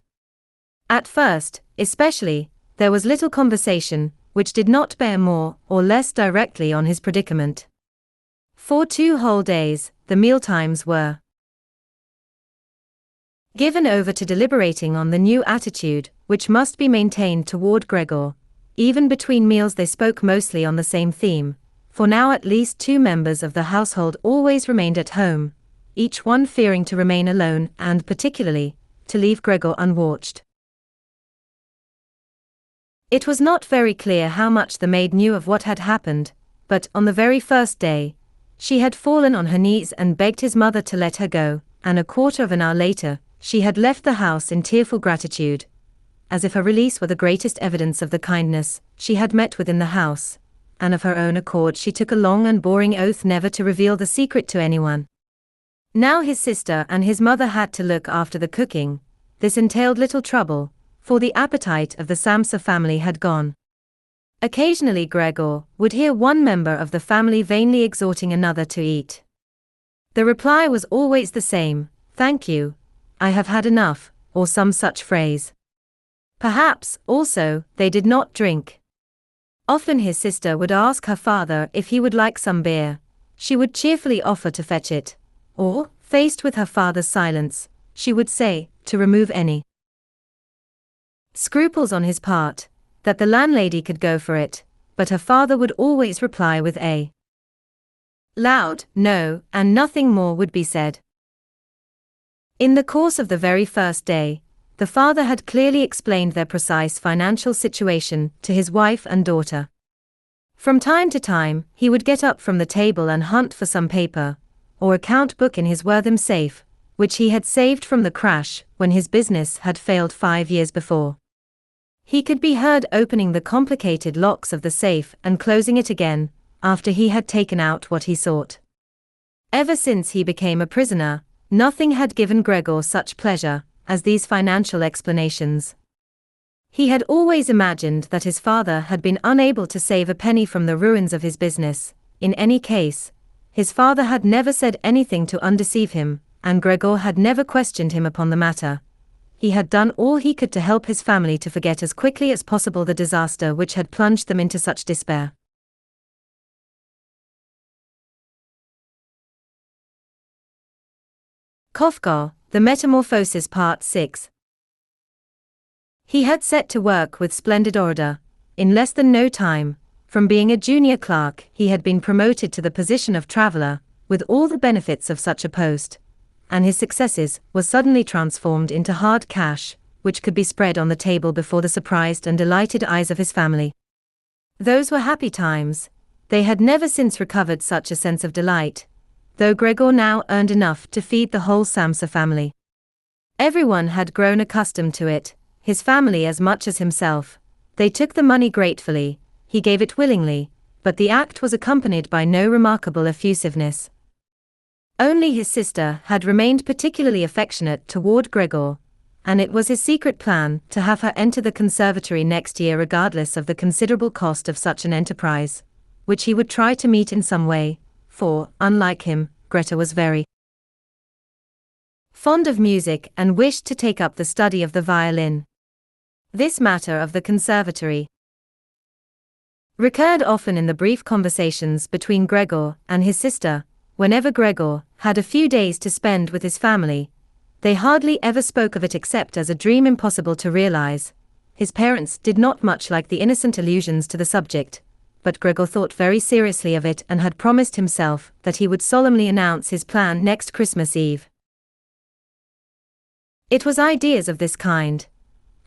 At first, especially, there was little conversation, which did not bear more or less directly on his predicament. For 2 whole days, the mealtimes were given over to deliberating on the new attitude which must be maintained toward Gregor. Even between meals they spoke mostly on the same theme, for now at least 2 members of the household always remained at home, each one fearing to remain alone and particularly, to leave Gregor unwatched. It was not very clear how much the maid knew of what had happened, but on the very first day, she had fallen on her knees and begged his mother to let her go, and a quarter of an hour later, she had left the house in tearful gratitude, as if her release were the greatest evidence of the kindness she had met with in the house, and of her own accord she took a long and boring oath never to reveal the secret to anyone. Now his sister and his mother had to look after the cooking. This entailed little trouble, for the appetite of the Samsa family had gone. Occasionally Gregor would hear one member of the family vainly exhorting another to eat. The reply was always the same: "Thank you, I have had enough," or some such phrase. Perhaps, also, they did not drink. Often his sister would ask her father if he would like some beer. She would cheerfully offer to fetch it, or, faced with her father's silence, she would say, to remove any scruples on his part, that the landlady could go for it, but her father would always reply with a loud no, and nothing more would be said. In the course of the very first day, the father had clearly explained their precise financial situation to his wife and daughter. From time to time, he would get up from the table and hunt for some paper or account book in his Wortham safe, which he had saved from the crash when his business had failed 5 years before. He could be heard opening the complicated locks of the safe and closing it again, after he had taken out what he sought. Ever since he became a prisoner, nothing had given Gregor such pleasure as these financial explanations. He had always imagined that his father had been unable to save a penny from the ruins of his business. In any case, his father had never said anything to undeceive him, and Gregor had never questioned him upon the matter. He had done all he could to help his family to forget as quickly as possible the disaster which had plunged them into such despair. Kafka, The Metamorphosis Part 6. He had set to work with splendid order. In less than no time, from being a junior clerk, he had been promoted to the position of traveller, with all the benefits of such a post, and his successes were suddenly transformed into hard cash, which could be spread on the table before the surprised and delighted eyes of his family. Those were happy times. They had never since recovered such a sense of delight, though Gregor now earned enough to feed the whole Samsa family. Everyone had grown accustomed to it, his family as much as himself. They took the money gratefully, he gave it willingly, but the act was accompanied by no remarkable effusiveness. Only his sister had remained particularly affectionate toward Gregor, and it was his secret plan to have her enter the conservatory next year regardless of the considerable cost of such an enterprise, which he would try to meet in some way, for, unlike him, Greta was very fond of music and wished to take up the study of the violin. This matter of the conservatory recurred often in the brief conversations between Gregor and his sister. Whenever Gregor had a few days to spend with his family, they hardly ever spoke of it except as a dream impossible to realize. His parents did not much like the innocent allusions to the subject, but Gregor thought very seriously of it and had promised himself that he would solemnly announce his plan next Christmas Eve. It was ideas of this kind,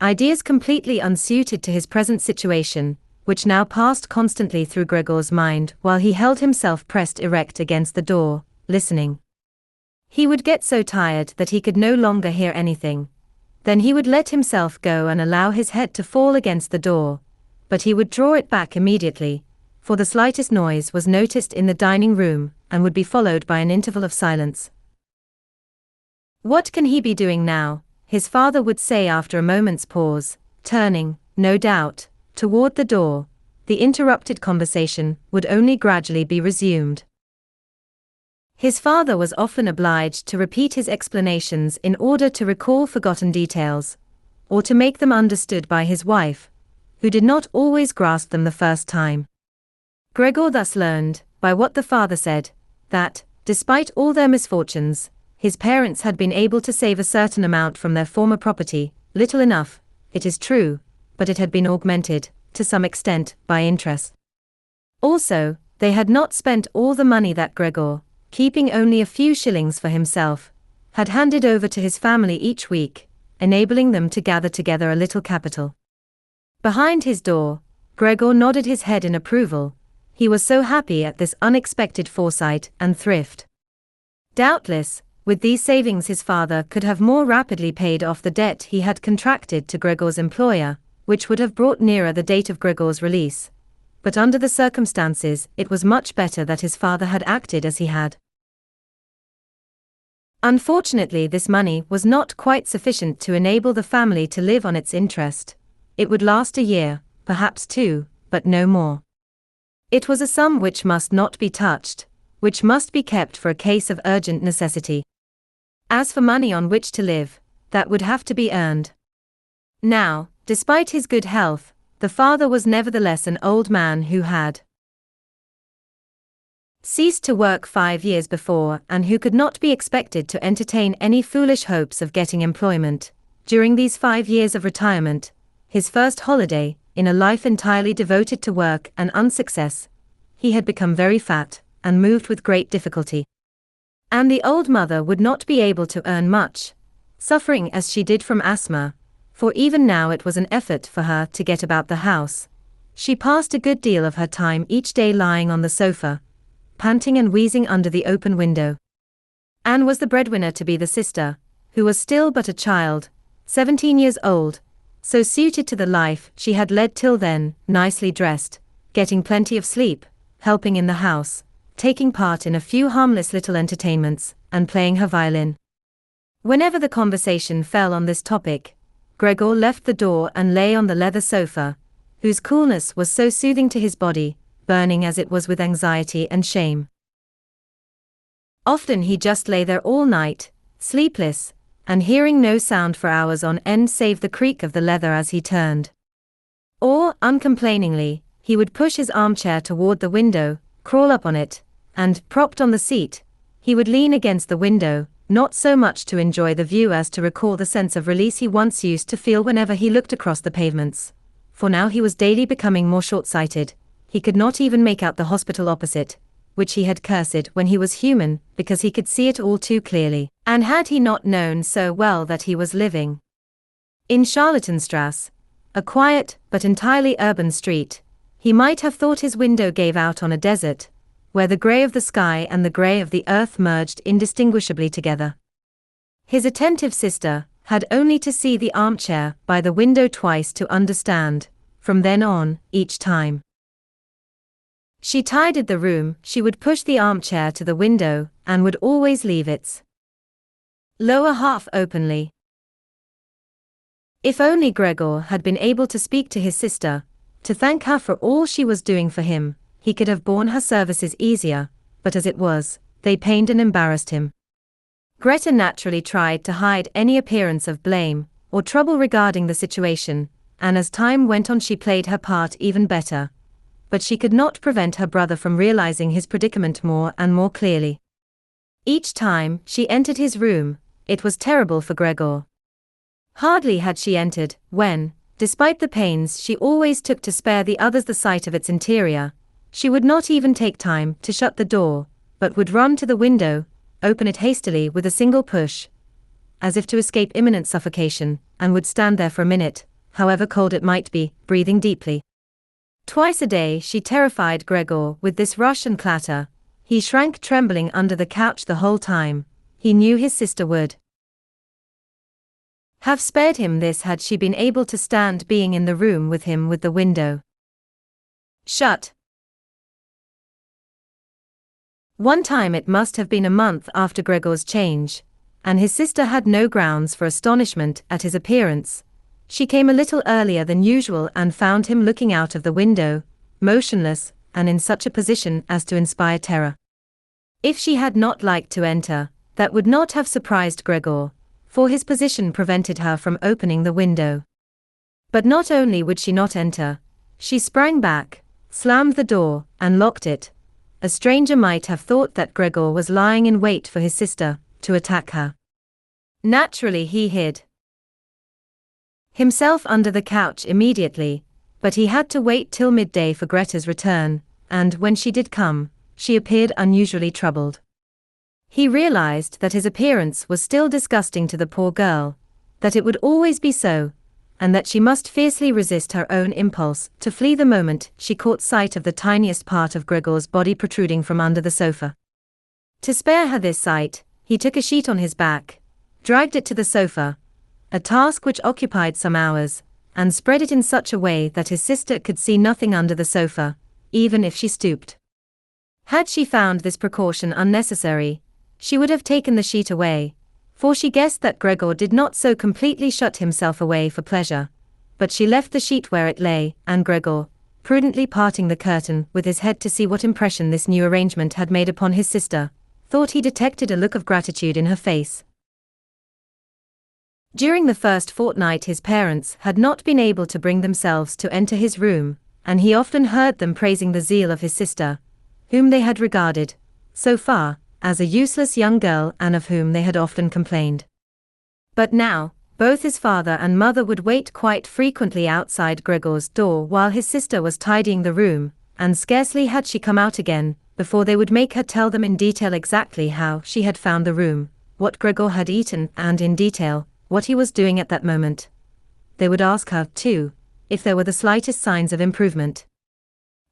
ideas completely unsuited to his present situation, which now passed constantly through Gregor's mind while he held himself pressed erect against the door, listening. He would get so tired that he could no longer hear anything. Then he would let himself go and allow his head to fall against the door, but he would draw it back immediately, for the slightest noise was noticed in the dining room and would be followed by an interval of silence. What can he be doing now? his father would say after a moment's pause, turning, no doubt, toward the door. The interrupted conversation would only gradually be resumed. His father was often obliged to repeat his explanations in order to recall forgotten details, or to make them understood by his wife, who did not always grasp them the first time. Gregor thus learned, by what the father said, that, despite all their misfortunes, his parents had been able to save a certain amount from their former property, little enough, it is true, but it had been augmented, to some extent, by interest. Also, they had not spent all the money that Gregor, keeping only a few shillings for himself, had handed over to his family each week, enabling them to gather together a little capital. Behind his door, Gregor nodded his head in approval. He was so happy at this unexpected foresight and thrift. Doubtless, with these savings his father could have more rapidly paid off the debt he had contracted to Gregor's employer, which would have brought nearer the date of Gregor's release. But under the circumstances, it was much better that his father had acted as he had. Unfortunately, this money was not quite sufficient to enable the family to live on its interest. It would last a year, perhaps 2, but no more. It was a sum which must not be touched, which must be kept for a case of urgent necessity. As for money on which to live, that would have to be earned. Now, despite his good health, the father was nevertheless an old man who had ceased to work 5 years before and who could not be expected to entertain any foolish hopes of getting employment. During these 5 years of retirement, his first holiday, in a life entirely devoted to work and unsuccess, he had become very fat, and moved with great difficulty. And the old mother would not be able to earn much, suffering as she did from asthma, for even now it was an effort for her to get about the house. She passed a good deal of her time each day lying on the sofa, panting and wheezing under the open window. Anne was the breadwinner to be the sister, who was still but a child, 17 years old, so suited to the life she had led till then, nicely dressed, getting plenty of sleep, helping in the house, taking part in a few harmless little entertainments, and playing her violin. Whenever the conversation fell on this topic, Gregor left the door and lay on the leather sofa, whose coolness was so soothing to his body, burning as it was with anxiety and shame. Often he just lay there all night, sleepless, and hearing no sound for hours on end save the creak of the leather as he turned. Or, uncomplainingly, he would push his armchair toward the window, crawl up on it, and, propped on the seat, he would lean against the window, not so much to enjoy the view as to recall the sense of release he once used to feel whenever he looked across the pavements. For now he was daily becoming more short-sighted. He could not even make out the hospital opposite, which he had cursed when he was human, because he could see it all too clearly. And had he not known so well that he was living in Charlottenstrasse, a quiet but entirely urban street, he might have thought his window gave out on a desert, where the grey of the sky and the grey of the earth merged indistinguishably together. His attentive sister had only to see the armchair by the window twice to understand. From then on, each time she tidied the room, she would push the armchair to the window, and would always leave its lower half openly. If only Gregor had been able to speak to his sister, to thank her for all she was doing for him, he could have borne her services easier, but as it was, they pained and embarrassed him. Greta naturally tried to hide any appearance of blame or trouble regarding the situation, and as time went on she played her part even better. But she could not prevent her brother from realizing his predicament more and more clearly. Each time she entered his room, it was terrible for Gregor. Hardly had she entered, when, despite the pains she always took to spare the others the sight of its interior, she would not even take time to shut the door, but would run to the window, open it hastily with a single push, as if to escape imminent suffocation, and would stand there for a minute, however cold it might be, breathing deeply. Twice a day she terrified Gregor with this rush and clatter. He shrank trembling under the couch the whole time. He knew his sister would have spared him this had she been able to stand being in the room with him with the window shut. One time, it must have been a month after Gregor's change, and his sister had no grounds for astonishment at his appearance. She came a little earlier than usual and found him looking out of the window, motionless, and in such a position as to inspire terror. If she had not liked to enter, that would not have surprised Gregor, for his position prevented her from opening the window. But not only would she not enter, she sprang back, slammed the door, and locked it. A stranger might have thought that Gregor was lying in wait for his sister, to attack her. Naturally he hid himself under the couch immediately, but he had to wait till midday for Greta's return, and when she did come, she appeared unusually troubled. He realized that his appearance was still disgusting to the poor girl, that it would always be so, and that she must fiercely resist her own impulse to flee the moment she caught sight of the tiniest part of Gregor's body protruding from under the sofa. To spare her this sight, he took a sheet on his back, dragged it to the sofa, a task which occupied some hours, and spread it in such a way that his sister could see nothing under the sofa, even if she stooped. Had she found this precaution unnecessary, she would have taken the sheet away, for she guessed that Gregor did not so completely shut himself away for pleasure, but she left the sheet where it lay, and Gregor, prudently parting the curtain with his head to see what impression this new arrangement had made upon his sister, thought he detected a look of gratitude in her face. During the first fortnight his parents had not been able to bring themselves to enter his room, and he often heard them praising the zeal of his sister, whom they had regarded, so far, as a useless young girl and of whom they had often complained. But now, both his father and mother would wait quite frequently outside Gregor's door while his sister was tidying the room, and scarcely had she come out again, before they would make her tell them in detail exactly how she had found the room, what Gregor had eaten, and in detail, what he was doing at that moment. They would ask her, too, if there were the slightest signs of improvement.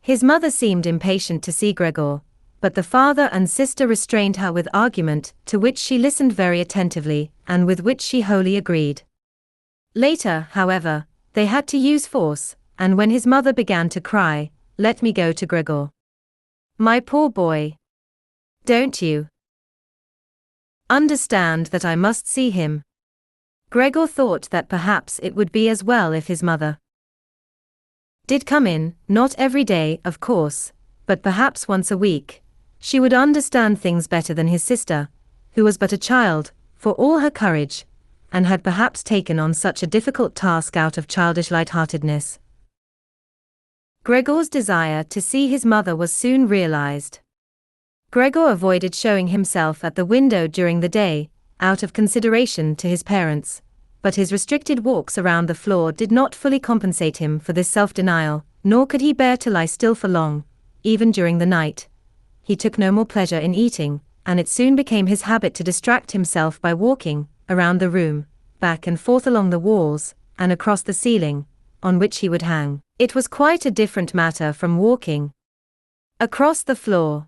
His mother seemed impatient to see Gregor, but the father and sister restrained her with argument, to which she listened very attentively, and with which she wholly agreed. Later, however, they had to use force, and when his mother began to cry, "Let me go to Gregor. My poor boy. Don't you understand that I must see him?" Gregor thought that perhaps it would be as well if his mother did come in, not every day, of course, but perhaps once a week. She would understand things better than his sister, who was but a child, for all her courage, and had perhaps taken on such a difficult task out of childish lightheartedness. Gregor's desire to see his mother was soon realized. Gregor avoided showing himself at the window during the day, out of consideration to his parents, but his restricted walks around the floor did not fully compensate him for this self-denial, nor could he bear to lie still for long, even during the night. He took no more pleasure in eating, and it soon became his habit to distract himself by walking around the room, back and forth along the walls, and across the ceiling, on which he would hang. It was quite a different matter from walking across the floor.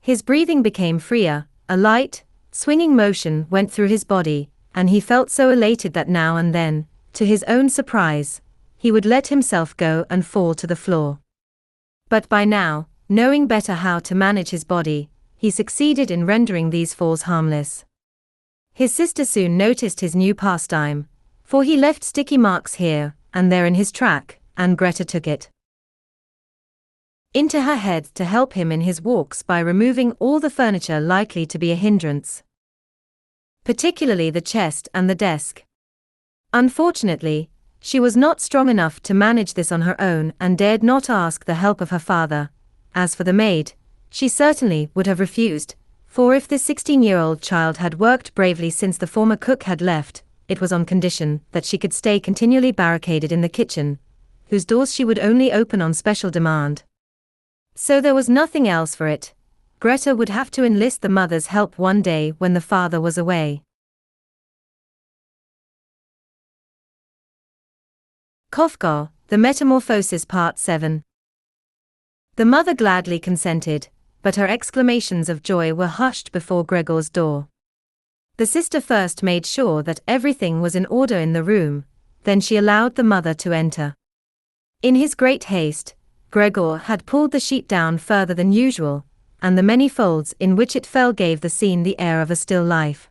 His breathing became freer, a light, swinging motion went through his body, and he felt so elated that now and then, to his own surprise, he would let himself go and fall to the floor. But by now, knowing better how to manage his body, he succeeded in rendering these falls harmless. His sister soon noticed his new pastime, for he left sticky marks here and there in his track, and Greta took it into her head to help him in his walks by removing all the furniture likely to be a hindrance, particularly the chest and the desk. Unfortunately, she was not strong enough to manage this on her own and dared not ask the help of her father. As for the maid, she certainly would have refused, for if this 16-year-old child had worked bravely since the former cook had left, it was on condition that she could stay continually barricaded in the kitchen, whose doors she would only open on special demand. So there was nothing else for it. Greta would have to enlist the mother's help one day when the father was away. Kafka, The Metamorphosis Part 7. The mother gladly consented, but her exclamations of joy were hushed before Gregor's door. The sister first made sure that everything was in order in the room, then she allowed the mother to enter. In his great haste, Gregor had pulled the sheet down further than usual, and the many folds in which it fell gave the scene the air of a still life.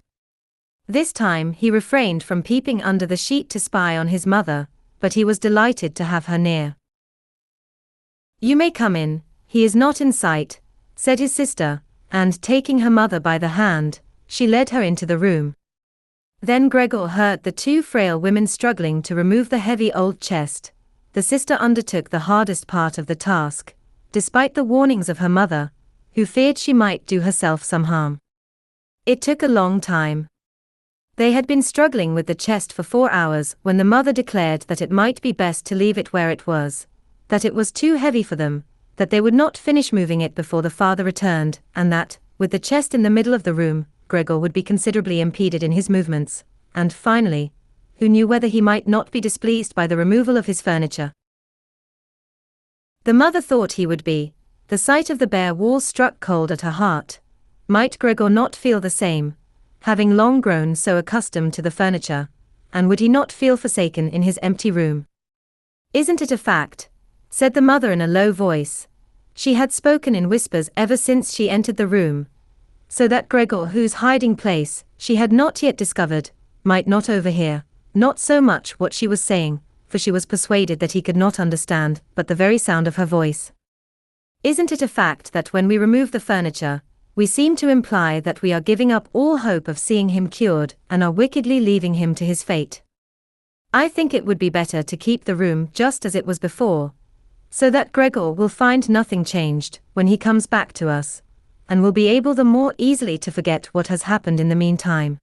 This time he refrained from peeping under the sheet to spy on his mother, but he was delighted to have her near. "You may come in, he is not in sight," said his sister, and taking her mother by the hand, she led her into the room. Then Gregor heard the two frail women struggling to remove the heavy old chest. The sister undertook the hardest part of the task, despite the warnings of her mother, who feared she might do herself some harm. It took a long time. They had been struggling with the chest for 4 hours when the mother declared that it might be best to leave it where it was, that it was too heavy for them, that they would not finish moving it before the father returned, and that, with the chest in the middle of the room, Gregor would be considerably impeded in his movements, and finally, who knew whether he might not be displeased by the removal of his furniture? The mother thought he would be. The sight of the bare walls struck cold at her heart. Might Gregor not feel the same, having long grown so accustomed to the furniture, and would he not feel forsaken in his empty room? "Isn't it a fact?" said the mother in a low voice. She had spoken in whispers ever since she entered the room, so that Gregor, whose hiding place she had not yet discovered, might not overhear, not so much what she was saying, for she was persuaded that he could not understand, but the very sound of her voice. "Isn't it a fact that when we remove the furniture, we seem to imply that we are giving up all hope of seeing him cured and are wickedly leaving him to his fate? I think it would be better to keep the room just as it was before, so that Gregor will find nothing changed when he comes back to us, and will be able the more easily to forget what has happened in the meantime."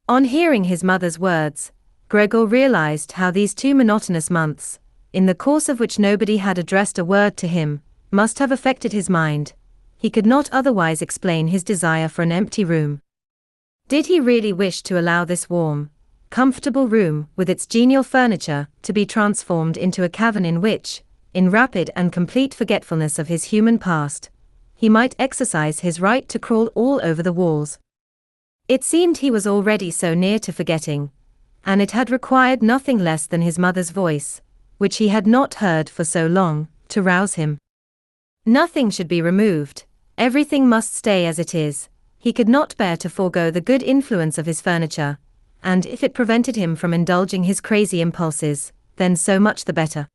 On hearing his mother's words, Gregor realized how these 2 monotonous months, in the course of which nobody had addressed a word to him, must have affected his mind. He could not otherwise explain his desire for an empty room. Did he really wish to allow this warm, comfortable room, with its genial furniture, to be transformed into a cavern in which, in rapid and complete forgetfulness of his human past, he might exercise his right to crawl all over the walls? It seemed he was already so near to forgetting, and it had required nothing less than his mother's voice, which he had not heard for so long, to rouse him. Nothing should be removed, everything must stay as it is. He could not bear to forego the good influence of his furniture, and if it prevented him from indulging his crazy impulses, then so much the better.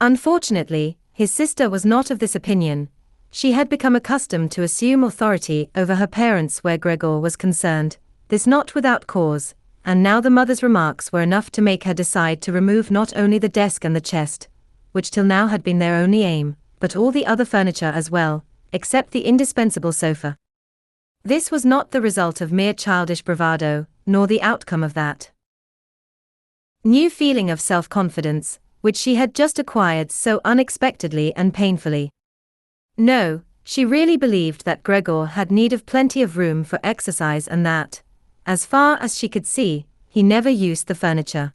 Unfortunately, his sister was not of this opinion. She had become accustomed to assume authority over her parents where Gregor was concerned, this not without cause, and now the mother's remarks were enough to make her decide to remove not only the desk and the chest, which till now had been their only aim, but all the other furniture as well, except the indispensable sofa. This was not the result of mere childish bravado, nor the outcome of that new feeling of self-confidence, which she had just acquired so unexpectedly and painfully. No, she really believed that Gregor had need of plenty of room for exercise and that, as far as she could see, he never used the furniture.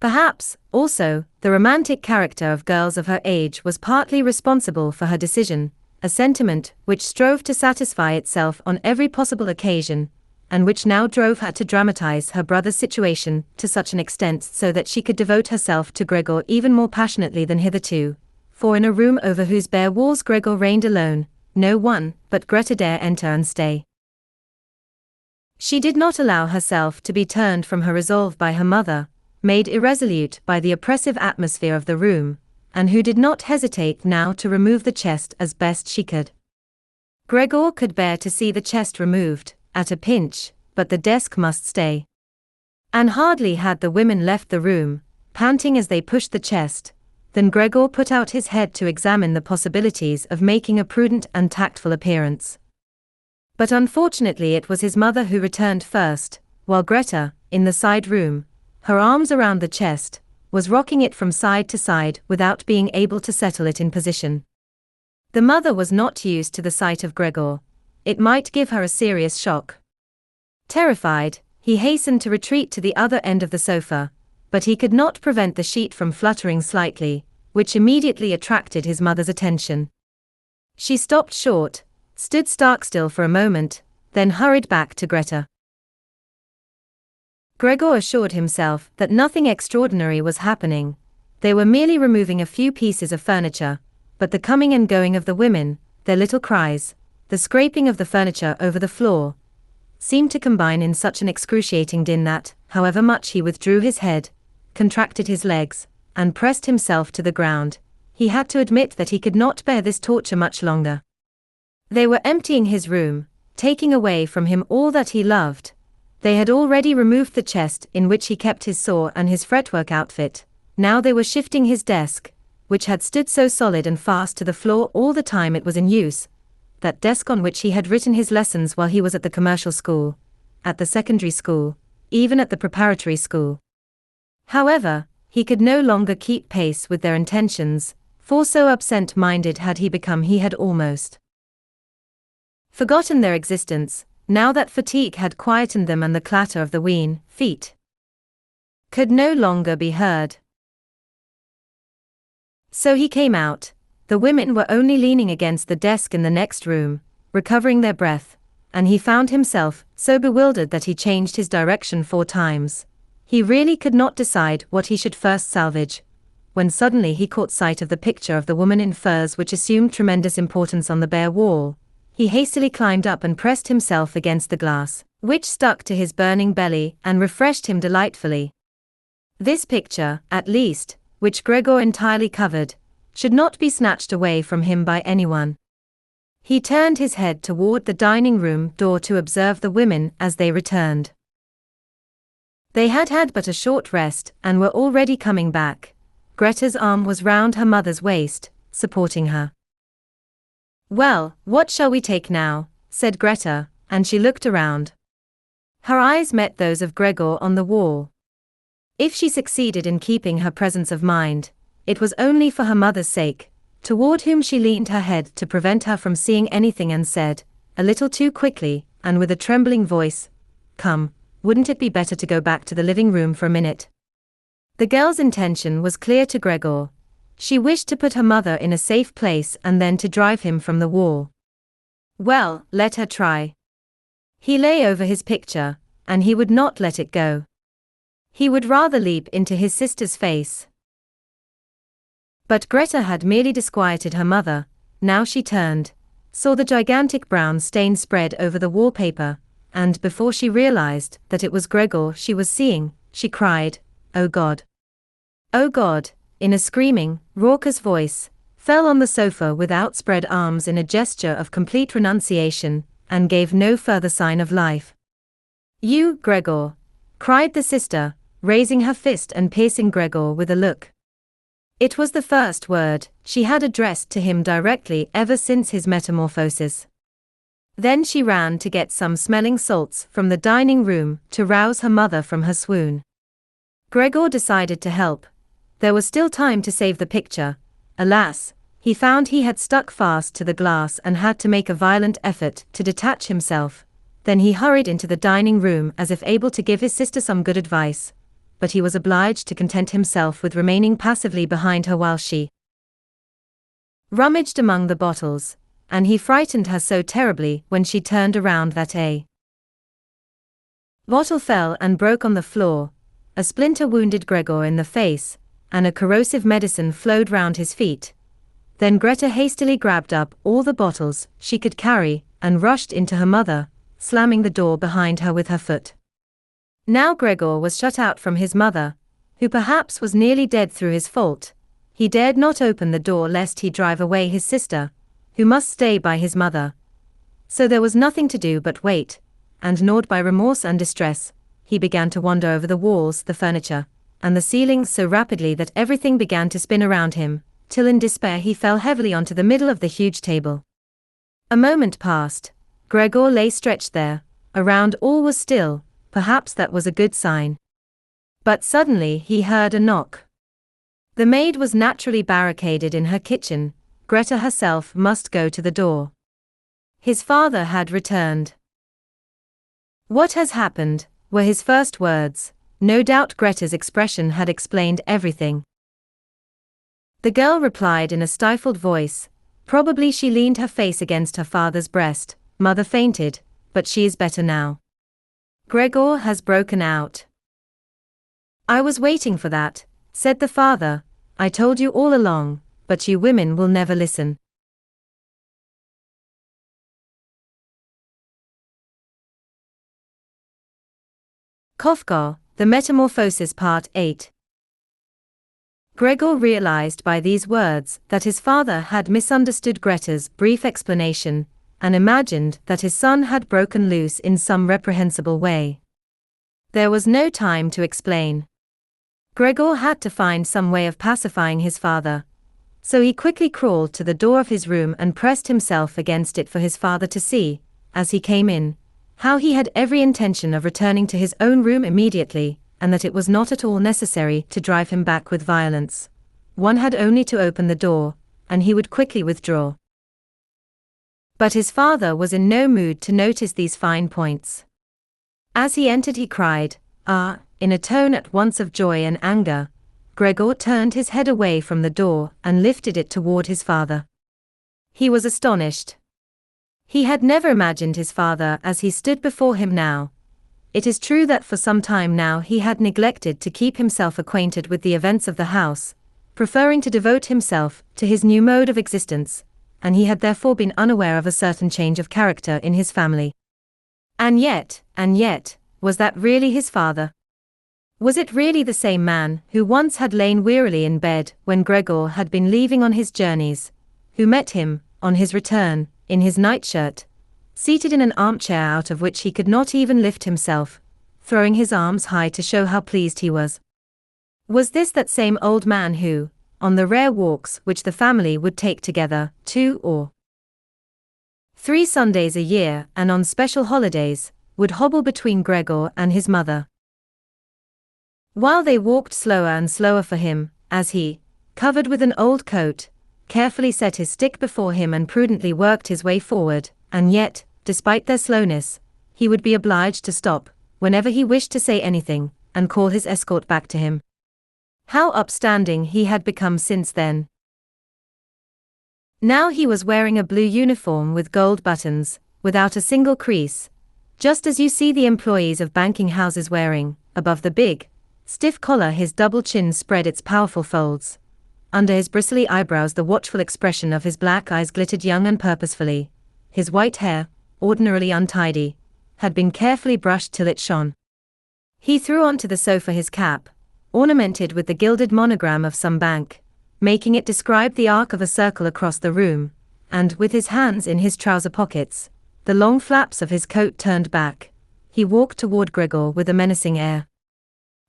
Perhaps, also, the romantic character of girls of her age was partly responsible for her decision, a sentiment which strove to satisfy itself on every possible occasion, and which now drove her to dramatize her brother's situation to such an extent so that she could devote herself to Gregor even more passionately than hitherto. For in a room over whose bare walls Gregor reigned alone, no one but Greta dare enter and stay. She did not allow herself to be turned from her resolve by her mother, made irresolute by the oppressive atmosphere of the room, and who did not hesitate now to remove the chest as best she could. Gregor could bear to see the chest removed, at a pinch, but the desk must stay. And hardly had the women left the room, panting as they pushed the chest, then Gregor put out his head to examine the possibilities of making a prudent and tactful appearance. But unfortunately it was his mother who returned first, while Greta, in the side room, her arms around the chest, was rocking it from side to side without being able to settle it in position. The mother was not used to the sight of Gregor. It might give her a serious shock. Terrified, he hastened to retreat to the other end of the sofa, but he could not prevent the sheet from fluttering slightly, which immediately attracted his mother's attention. She stopped short, stood stark still for a moment, then hurried back to Greta. Gregor assured himself that nothing extraordinary was happening. They were merely removing a few pieces of furniture, but the coming and going of the women, their little cries, the scraping of the furniture over the floor, seemed to combine in such an excruciating din that, however much he withdrew his head, contracted his legs, and pressed himself to the ground, he had to admit that he could not bear this torture much longer. They were emptying his room, taking away from him all that he loved. They had already removed the chest in which he kept his saw and his fretwork outfit. Now they were shifting his desk, which had stood so solid and fast to the floor all the time it was in use, that desk on which he had written his lessons while he was at the commercial school, at the secondary school, even at the preparatory school. However, he could no longer keep pace with their intentions, for so absent-minded had he become he had almost forgotten their existence, now that fatigue had quietened them and the clatter of the feet could no longer be heard. So he came out. The women were only leaning against the desk in the next room, recovering their breath, and he found himself so bewildered that he changed his direction 4 times. He really could not decide what he should first salvage, when suddenly he caught sight of the picture of the woman in furs which assumed tremendous importance on the bare wall. He hastily climbed up and pressed himself against the glass, which stuck to his burning belly and refreshed him delightfully. This picture, at least, which Gregor entirely covered, should not be snatched away from him by anyone. He turned his head toward the dining room door to observe the women as they returned. They had had but a short rest and were already coming back. Greta's arm was round her mother's waist, supporting her. "Well, what shall we take now?" said Greta, and she looked around. Her eyes met those of Gregor on the wall. If she succeeded in keeping her presence of mind, it was only for her mother's sake, toward whom she leaned her head to prevent her from seeing anything and said, a little too quickly, and with a trembling voice, "Come, wouldn't it be better to go back to the living room for a minute?" The girl's intention was clear to Gregor. She wished to put her mother in a safe place and then to drive him from the wall. Well, let her try. He lay over his picture, and he would not let it go. He would rather leap into his sister's face. But Greta had merely disquieted her mother. Now she turned, saw the gigantic brown stain spread over the wallpaper, and before she realized that it was Gregor she was seeing, she cried, "Oh God! Oh God!" in a screaming, raucous voice, fell on the sofa with outspread arms in a gesture of complete renunciation, and gave no further sign of life. "You, Gregor!" cried the sister, raising her fist and piercing Gregor with a look. It was the first word she had addressed to him directly ever since his metamorphosis. Then she ran to get some smelling salts from the dining room to rouse her mother from her swoon. Gregor decided to help. There was still time to save the picture. Alas, he found he had stuck fast to the glass and had to make a violent effort to detach himself. Then he hurried into the dining room as if able to give his sister some good advice, but he was obliged to content himself with remaining passively behind her while she rummaged among the bottles, and he frightened her so terribly when she turned around that a bottle fell and broke on the floor. A splinter wounded Gregor in the face, and a corrosive medicine flowed round his feet. Then Greta hastily grabbed up all the bottles she could carry and rushed into her mother, slamming the door behind her with her foot. Now Gregor was shut out from his mother, who perhaps was nearly dead through his fault. He dared not open the door lest he drive away his sister, who must stay by his mother. So there was nothing to do but wait, and gnawed by remorse and distress, he began to wander over the walls, the furniture, and the ceiling so rapidly that everything began to spin around him, till in despair he fell heavily onto the middle of the huge table. A moment passed. Gregor lay stretched there. Around all was still. Perhaps that was a good sign. But suddenly he heard a knock. The maid was naturally barricaded in her kitchen. Greta herself must go to the door. His father had returned. "What has happened?" were his first words. No doubt Greta's expression had explained everything. The girl replied in a stifled voice. Probably she leaned her face against her father's breast. "Mother fainted, but she is better now. Gregor has broken out." "I was waiting for that," said the father. "I told you all along, but you women will never listen." Kafka, The Metamorphosis Part 8. Gregor realized by these words that his father had misunderstood Greta's brief explanation, and imagined that his son had broken loose in some reprehensible way. There was no time to explain. Gregor had to find some way of pacifying his father, so he quickly crawled to the door of his room and pressed himself against it for his father to see, as he came in, how he had every intention of returning to his own room immediately, and that it was not at all necessary to drive him back with violence. One had only to open the door, and he would quickly withdraw. But his father was in no mood to notice these fine points. As he entered he cried, "Ah!" in a tone at once of joy and anger. Gregor turned his head away from the door and lifted it toward his father. He was astonished. He had never imagined his father as he stood before him now. It is true that for some time now he had neglected to keep himself acquainted with the events of the house, preferring to devote himself to his new mode of existence, and he had therefore been unaware of a certain change of character in his family. And yet, was that really his father? Was it really the same man who once had lain wearily in bed when Gregor had been leaving on his journeys, who met him, on his return, in his nightshirt, seated in an armchair out of which he could not even lift himself, throwing his arms high to show how pleased he was? Was this that same old man who, on the rare walks which the family would take together, 2 or 3 Sundays a year and on special holidays, would hobble between Gregor and his mother? While they walked slower and slower for him, as he, covered with an old coat, carefully set his stick before him and prudently worked his way forward, and yet, despite their slowness, he would be obliged to stop, whenever he wished to say anything, and call his escort back to him. How upstanding he had become since then. Now he was wearing a blue uniform with gold buttons, without a single crease, just as you see the employees of banking houses wearing, above the big, stiff collar his double chin spread its powerful folds. Under his bristly eyebrows the watchful expression of his black eyes glittered young and purposefully. His white hair, ordinarily untidy, had been carefully brushed till it shone. He threw onto the sofa his cap, ornamented with the gilded monogram of some bank, making it describe the arc of a circle across the room, and with his hands in his trouser pockets, the long flaps of his coat turned back, he walked toward Gregor with a menacing air.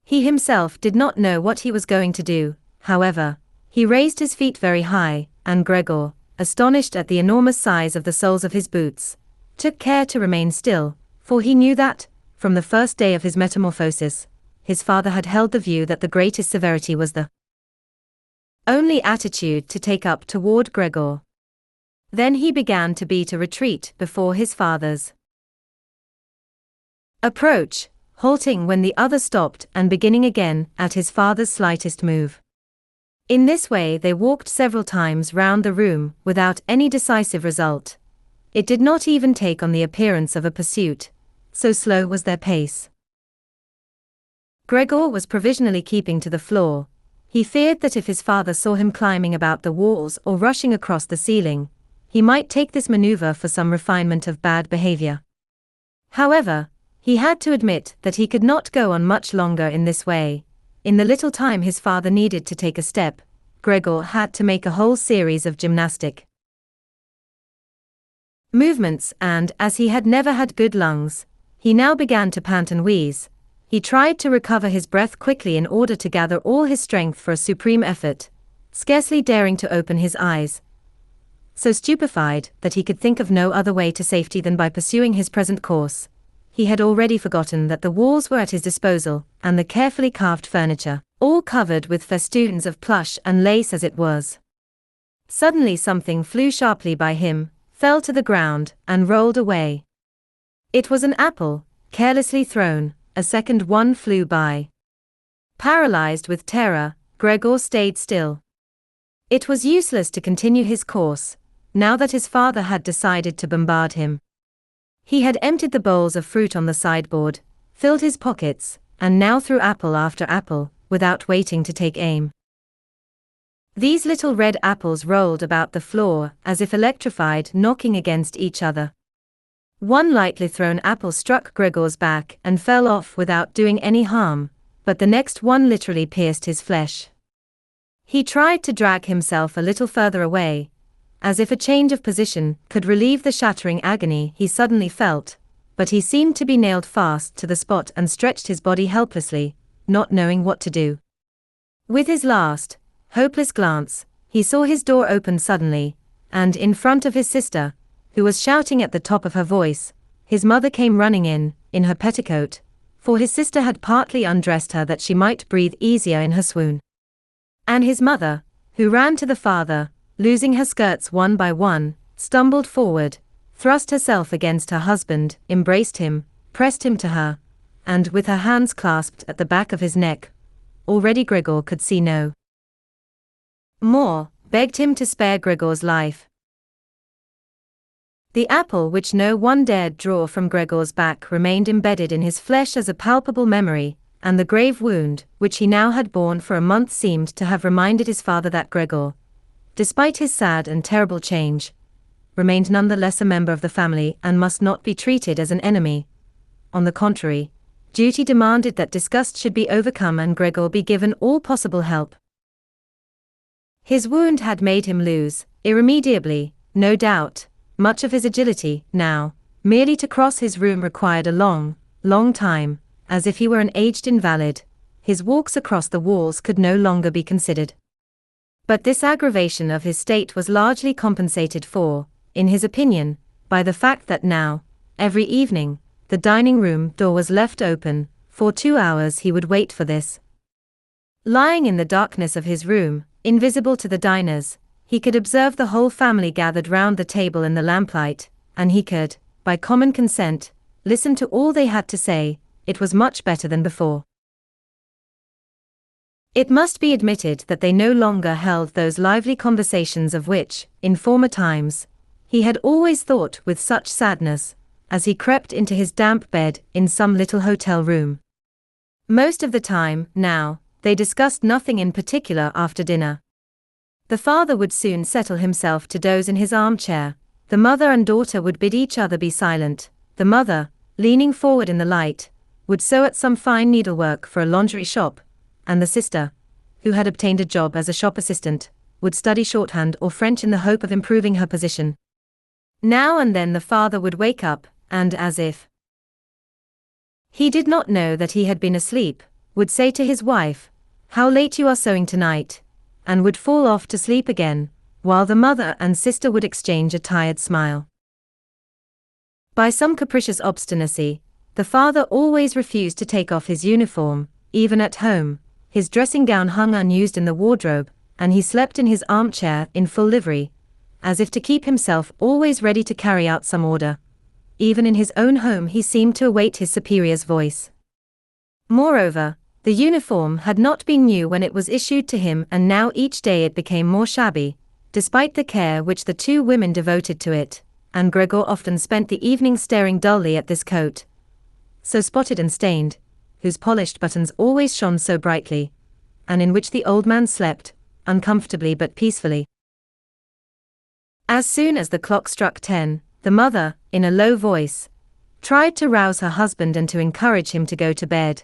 He himself did not know what he was going to do, however. He raised his feet very high, and Gregor, astonished at the enormous size of the soles of his boots, took care to remain still, for he knew that, from the first day of his metamorphosis, his father had held the view that the greatest severity was the only attitude to take up toward Gregor. Then he began to beat a retreat before his father's approach, halting when the other stopped and beginning again at his father's slightest move. In this way they walked several times round the room without any decisive result. It did not even take on the appearance of a pursuit, so slow was their pace. Gregor was provisionally keeping to the floor. He feared that if his father saw him climbing about the walls or rushing across the ceiling, he might take this maneuver for some refinement of bad behavior. However, he had to admit that he could not go on much longer in this way. In the little time his father needed to take a step, Gregor had to make a whole series of gymnastic movements, and as he had never had good lungs, he now began to pant and wheeze. He tried to recover his breath quickly in order to gather all his strength for a supreme effort, scarcely daring to open his eyes, so stupefied that he could think of no other way to safety than by pursuing his present course. He had already forgotten that the walls were at his disposal, and the carefully carved furniture, all covered with festoons of plush and lace as it was. Suddenly something flew sharply by him, fell to the ground, and rolled away. It was an apple, carelessly thrown. A second one flew by. Paralyzed with terror, Gregor stayed still. It was useless to continue his course, now that his father had decided to bombard him. He had emptied the bowls of fruit on the sideboard, filled his pockets, and now threw apple after apple, without waiting to take aim. These little red apples rolled about the floor as if electrified, knocking against each other. One lightly thrown apple struck Gregor's back and fell off without doing any harm, but the next one literally pierced his flesh. He tried to drag himself a little further away, as if a change of position could relieve the shattering agony he suddenly felt, but he seemed to be nailed fast to the spot and stretched his body helplessly, not knowing what to do. With his last, hopeless glance, he saw his door open suddenly, and in front of his sister, who was shouting at the top of her voice, his mother came running in her petticoat, for his sister had partly undressed her that she might breathe easier in her swoon. And his mother, who ran to the father, losing her skirts one by one, stumbled forward, thrust herself against her husband, embraced him, pressed him to her, and with her hands clasped at the back of his neck, already Gregor could see no more, begged him to spare Gregor's life. The apple which no one dared draw from Gregor's back remained embedded in his flesh as a palpable memory, and the grave wound, which he now had borne for a month, seemed to have reminded his father that Gregor, despite his sad and terrible change, remained none the less a member of the family and must not be treated as an enemy. On the contrary, duty demanded that disgust should be overcome and Gregor be given all possible help. His wound had made him lose, irremediably, no doubt, much of his agility. Now, merely to cross his room required a long, long time, as if he were an aged invalid. His walks across the walls could no longer be considered. But this aggravation of his state was largely compensated for, in his opinion, by the fact that now, every evening, the dining room door was left open. For 2 hours he would wait for this. Lying in the darkness of his room, invisible to the diners, he could observe the whole family gathered round the table in the lamplight, and he could, by common consent, listen to all they had to say. It was much better than before. It must be admitted that they no longer held those lively conversations of which, in former times, he had always thought with such sadness, as he crept into his damp bed in some little hotel room. Most of the time, now, they discussed nothing in particular after dinner. The father would soon settle himself to doze in his armchair, the mother and daughter would bid each other be silent, the mother, leaning forward in the light, would sew at some fine needlework for a lingerie shop, and the sister, who had obtained a job as a shop assistant, would study shorthand or French in the hope of improving her position. Now and then the father would wake up, and as if he did not know that he had been asleep, would say to his wife, "How late you are sewing tonight," and would fall off to sleep again, while the mother and sister would exchange a tired smile. By some capricious obstinacy, the father always refused to take off his uniform. Even at home, his dressing gown hung unused in the wardrobe, and he slept in his armchair in full livery, as if to keep himself always ready to carry out some order. Even in his own home he seemed to await his superior's voice. Moreover, the uniform had not been new when it was issued to him, and now each day it became more shabby, despite the care which the two women devoted to it, and Gregor often spent the evening staring dully at this coat, so spotted and stained, whose polished buttons always shone so brightly, and in which the old man slept, uncomfortably but peacefully. As soon as the clock struck 10, the mother, in a low voice, tried to rouse her husband and to encourage him to go to bed,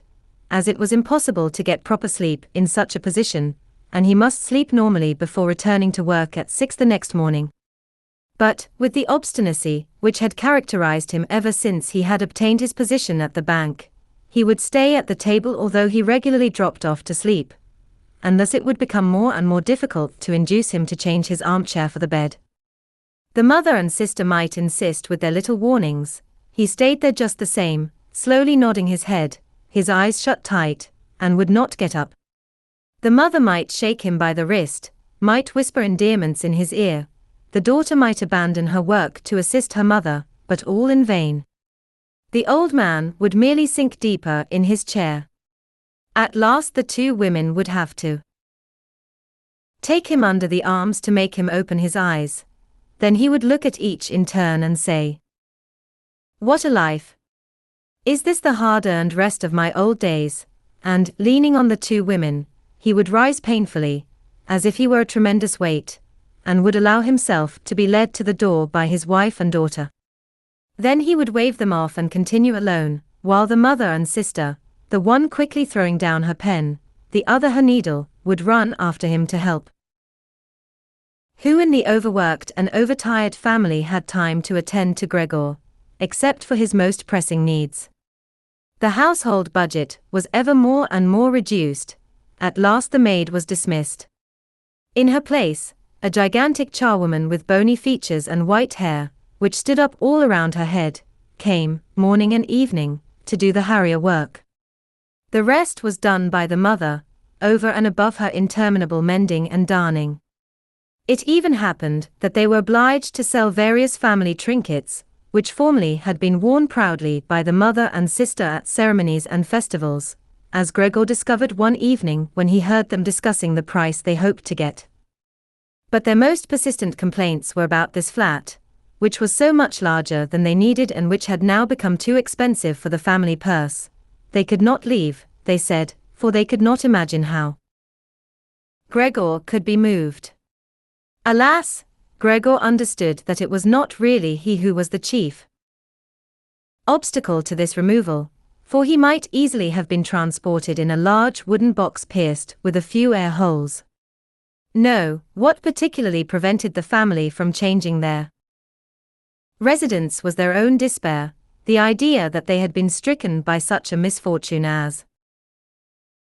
as it was impossible to get proper sleep in such a position, and he must sleep normally before returning to work at 6 the next morning. But, with the obstinacy which had characterized him ever since he had obtained his position at the bank, he would stay at the table although he regularly dropped off to sleep, and thus it would become more and more difficult to induce him to change his armchair for the bed. The mother and sister might insist with their little warnings, he stayed there just the same, slowly nodding his head, his eyes shut tight, and would not get up. The mother might shake him by the wrist, might whisper endearments in his ear, the daughter might abandon her work to assist her mother, but all in vain. The old man would merely sink deeper in his chair. At last the two women would have to take him under the arms to make him open his eyes. Then he would look at each in turn and say, "What a life! Is this the hard-earned rest of my old days?" And, leaning on the two women, he would rise painfully, as if he were a tremendous weight, and would allow himself to be led to the door by his wife and daughter. Then he would wave them off and continue alone, while the mother and sister, the one quickly throwing down her pen, the other her needle, would run after him to help. Who in the overworked and overtired family had time to attend to Gregor, except for his most pressing needs? The household budget was ever more and more reduced. At last the maid was dismissed. In her place, a gigantic charwoman with bony features and white hair, which stood up all around her head, came, morning and evening, to do the harrier work. The rest was done by the mother, over and above her interminable mending and darning. It even happened that they were obliged to sell various family trinkets, which formerly had been worn proudly by the mother and sister at ceremonies and festivals, as Gregor discovered one evening when he heard them discussing the price they hoped to get. But their most persistent complaints were about this flat, which was so much larger than they needed and which had now become too expensive for the family purse. They could not leave, they said, for they could not imagine how Gregor could be moved. Alas, Gregor understood that it was not really he who was the chief obstacle to this removal, for he might easily have been transported in a large wooden box pierced with a few air holes. No, what particularly prevented the family from changing their residence was their own despair, the idea that they had been stricken by such a misfortune as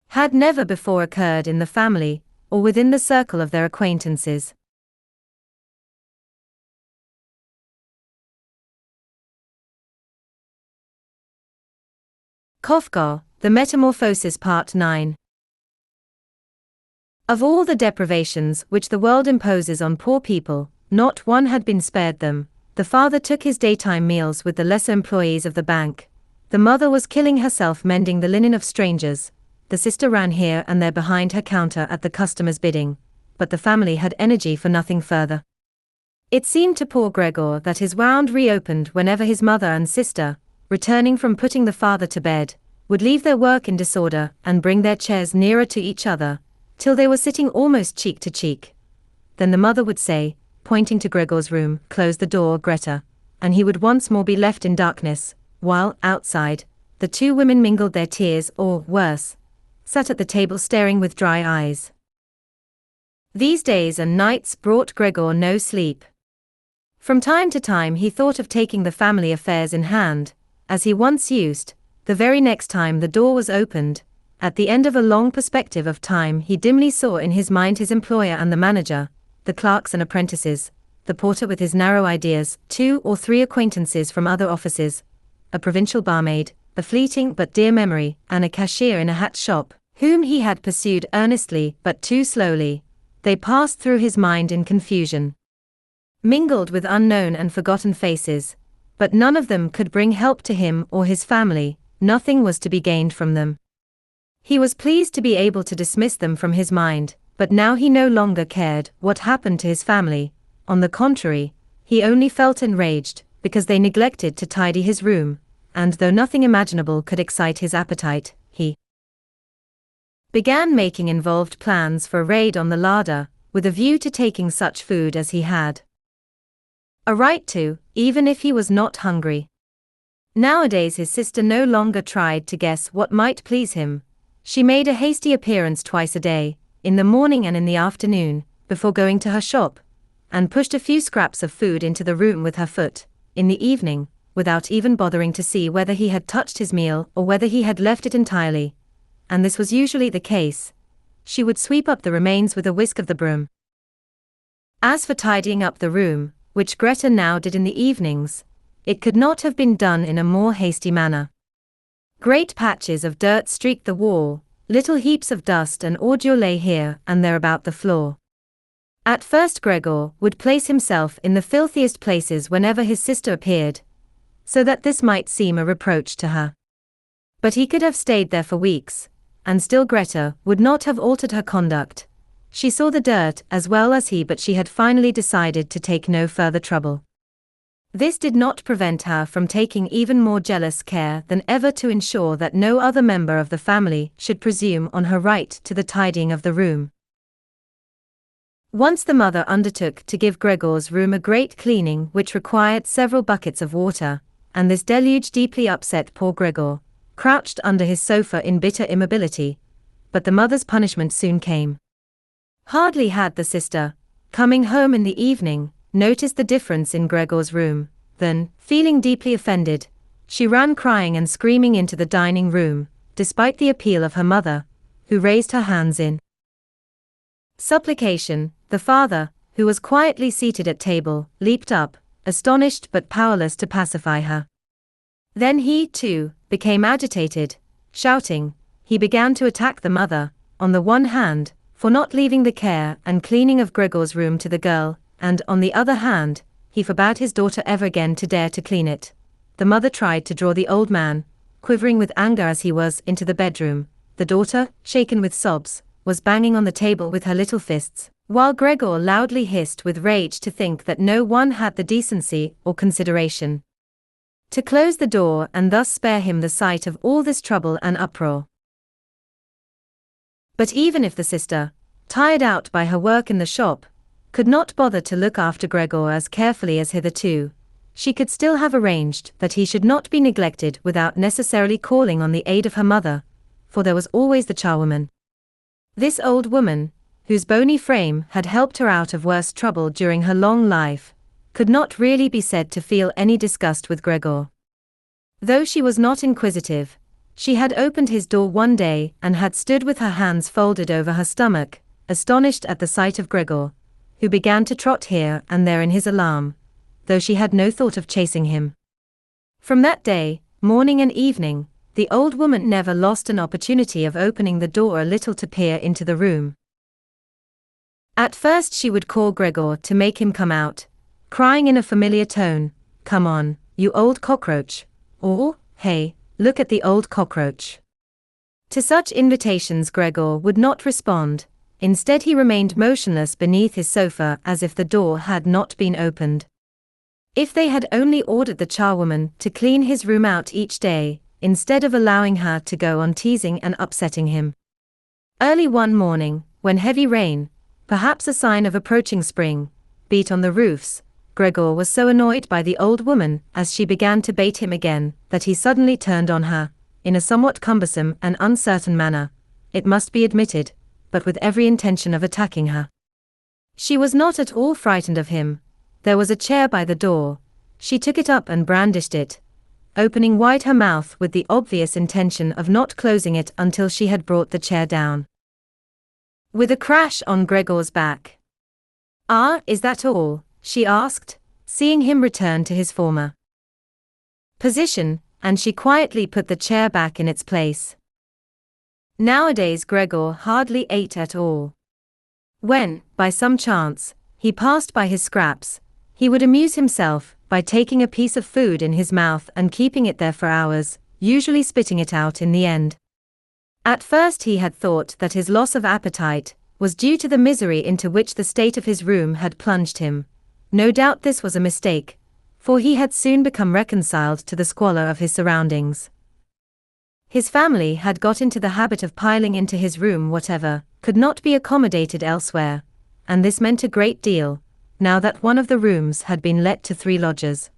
had never before occurred in the family, or within the circle of their acquaintances. Kafka, The Metamorphosis Part 9. Of all the deprivations which the world imposes on poor people, not one had been spared them. The father took his daytime meals with the lesser employees of the bank. The mother was killing herself mending the linen of strangers. The sister ran here and there behind her counter at the customer's bidding. But the family had energy for nothing further. It seemed to poor Gregor that his wound reopened whenever his mother and sister, returning from putting the father to bed, would leave their work in disorder and bring their chairs nearer to each other, till they were sitting almost cheek to cheek. Then the mother would say, pointing to Gregor's room, "Close the door, Greta," and he would once more be left in darkness, while, outside, the two women mingled their tears or, worse, sat at the table staring with dry eyes. These days and nights brought Gregor no sleep. From time to time he thought of taking the family affairs in hand, as he once used. The very next time the door was opened, at the end of a long perspective of time, he dimly saw in his mind his employer and the manager, the clerks and apprentices, the porter with his narrow ideas, 2 or 3 acquaintances from other offices, a provincial barmaid, a fleeting but dear memory, and a cashier in a hat shop, whom he had pursued earnestly but too slowly. They passed through his mind in confusion, mingled with unknown and forgotten faces, but none of them could bring help to him or his family. Nothing was to be gained from them. He was pleased to be able to dismiss them from his mind, but now he no longer cared what happened to his family. On the contrary, he only felt enraged, because they neglected to tidy his room, and though nothing imaginable could excite his appetite, he began making involved plans for a raid on the larder, with a view to taking such food as he had a right to, even if he was not hungry. Nowadays his sister no longer tried to guess what might please him. She made a hasty appearance twice a day, in the morning and in the afternoon, before going to her shop, and pushed a few scraps of food into the room with her foot, in the evening, without even bothering to see whether he had touched his meal or whether he had left it entirely. And this was usually the case. She would sweep up the remains with a whisk of the broom. As for tidying up the room, which Greta now did in the evenings, it could not have been done in a more hasty manner. Great patches of dirt streaked the wall, little heaps of dust and ordure lay here and there about the floor. At first Gregor would place himself in the filthiest places whenever his sister appeared, so that this might seem a reproach to her. But he could have stayed there for weeks, and still Greta would not have altered her conduct. She saw the dirt as well as he, but she had finally decided to take no further trouble. This did not prevent her from taking even more jealous care than ever to ensure that no other member of the family should presume on her right to the tidying of the room. Once the mother undertook to give Gregor's room a great cleaning which required several buckets of water, and this deluge deeply upset poor Gregor, crouched under his sofa in bitter immobility. But the mother's punishment soon came. Hardly had the sister, coming home in the evening, noticed the difference in Gregor's room, than, feeling deeply offended, she ran crying and screaming into the dining room, despite the appeal of her mother, who raised her hands in supplication. The father, who was quietly seated at table, leaped up, astonished but powerless to pacify her. Then he, too, became agitated, shouting. He began to attack the mother, on the one hand, for not leaving the care and cleaning of Gregor's room to the girl, and on the other hand, he forbade his daughter ever again to dare to clean it. The mother tried to draw the old man, quivering with anger as he was, into the bedroom. The daughter, shaken with sobs, was banging on the table with her little fists, while Gregor loudly hissed with rage to think that no one had the decency or consideration to close the door and thus spare him the sight of all this trouble and uproar. But even if the sister, tired out by her work in the shop, could not bother to look after Gregor as carefully as hitherto, she could still have arranged that he should not be neglected without necessarily calling on the aid of her mother, for there was always the charwoman. This old woman, whose bony frame had helped her out of worse trouble during her long life, could not really be said to feel any disgust with Gregor. Though she was not inquisitive, she had opened his door one day and had stood with her hands folded over her stomach, astonished at the sight of Gregor, who began to trot here and there in his alarm, though she had no thought of chasing him. From that day, morning and evening, the old woman never lost an opportunity of opening the door a little to peer into the room. At first she would call Gregor to make him come out, crying in a familiar tone, "Come on, you old cockroach," or, "Hey, look at the old cockroach." To such invitations Gregor would not respond. Instead he remained motionless beneath his sofa as if the door had not been opened. If they had only ordered the charwoman to clean his room out each day, instead of allowing her to go on teasing and upsetting him. Early one morning, when heavy rain, perhaps a sign of approaching spring, beat on the roofs, Gregor was so annoyed by the old woman as she began to bait him again, that he suddenly turned on her, in a somewhat cumbersome and uncertain manner, it must be admitted, but with every intention of attacking her. She was not at all frightened of him. There was a chair by the door. She took it up and brandished it, opening wide her mouth with the obvious intention of not closing it until she had brought the chair down with a crash on Gregor's back. "Ah, is that all?" she asked, seeing him return to his former position, and she quietly put the chair back in its place. Nowadays Gregor hardly ate at all. When, by some chance, he passed by his scraps, he would amuse himself by taking a piece of food in his mouth and keeping it there for hours, usually spitting it out in the end. At first he had thought that his loss of appetite was due to the misery into which the state of his room had plunged him. No doubt this was a mistake, for he had soon become reconciled to the squalor of his surroundings. His family had got into the habit of piling into his room whatever could not be accommodated elsewhere, and this meant a great deal, now that one of the rooms had been let to 3 lodgers.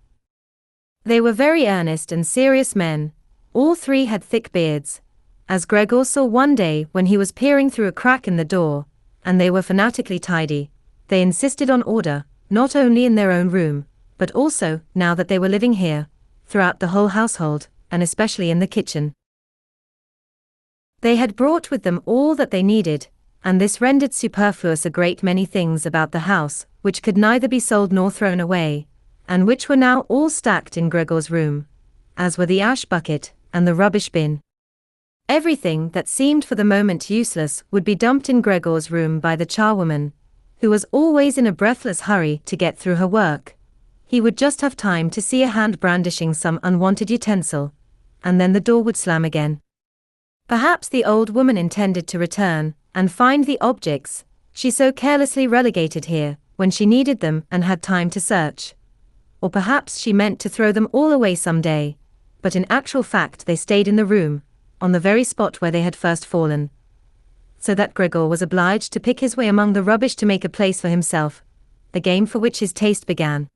They were very earnest and serious men. All 3 had thick beards, as Gregor saw one day when he was peering through a crack in the door, and they were fanatically tidy. They insisted on order, not only in their own room, but also, now that they were living here, throughout the whole household, and especially in the kitchen. They had brought with them all that they needed, and this rendered superfluous a great many things about the house, which could neither be sold nor thrown away, and which were now all stacked in Gregor's room, as were the ash bucket and the rubbish bin. Everything that seemed for the moment useless would be dumped in Gregor's room by the charwoman, who was always in a breathless hurry to get through her work. He would just have time to see a hand brandishing some unwanted utensil, and then the door would slam again. Perhaps the old woman intended to return and find the objects she so carelessly relegated here when she needed them and had time to search. Or perhaps she meant to throw them all away some day, but in actual fact they stayed in the room, on the very spot where they had first fallen, so that Gregor was obliged to pick his way among the rubbish to make a place for himself, a game for which his taste began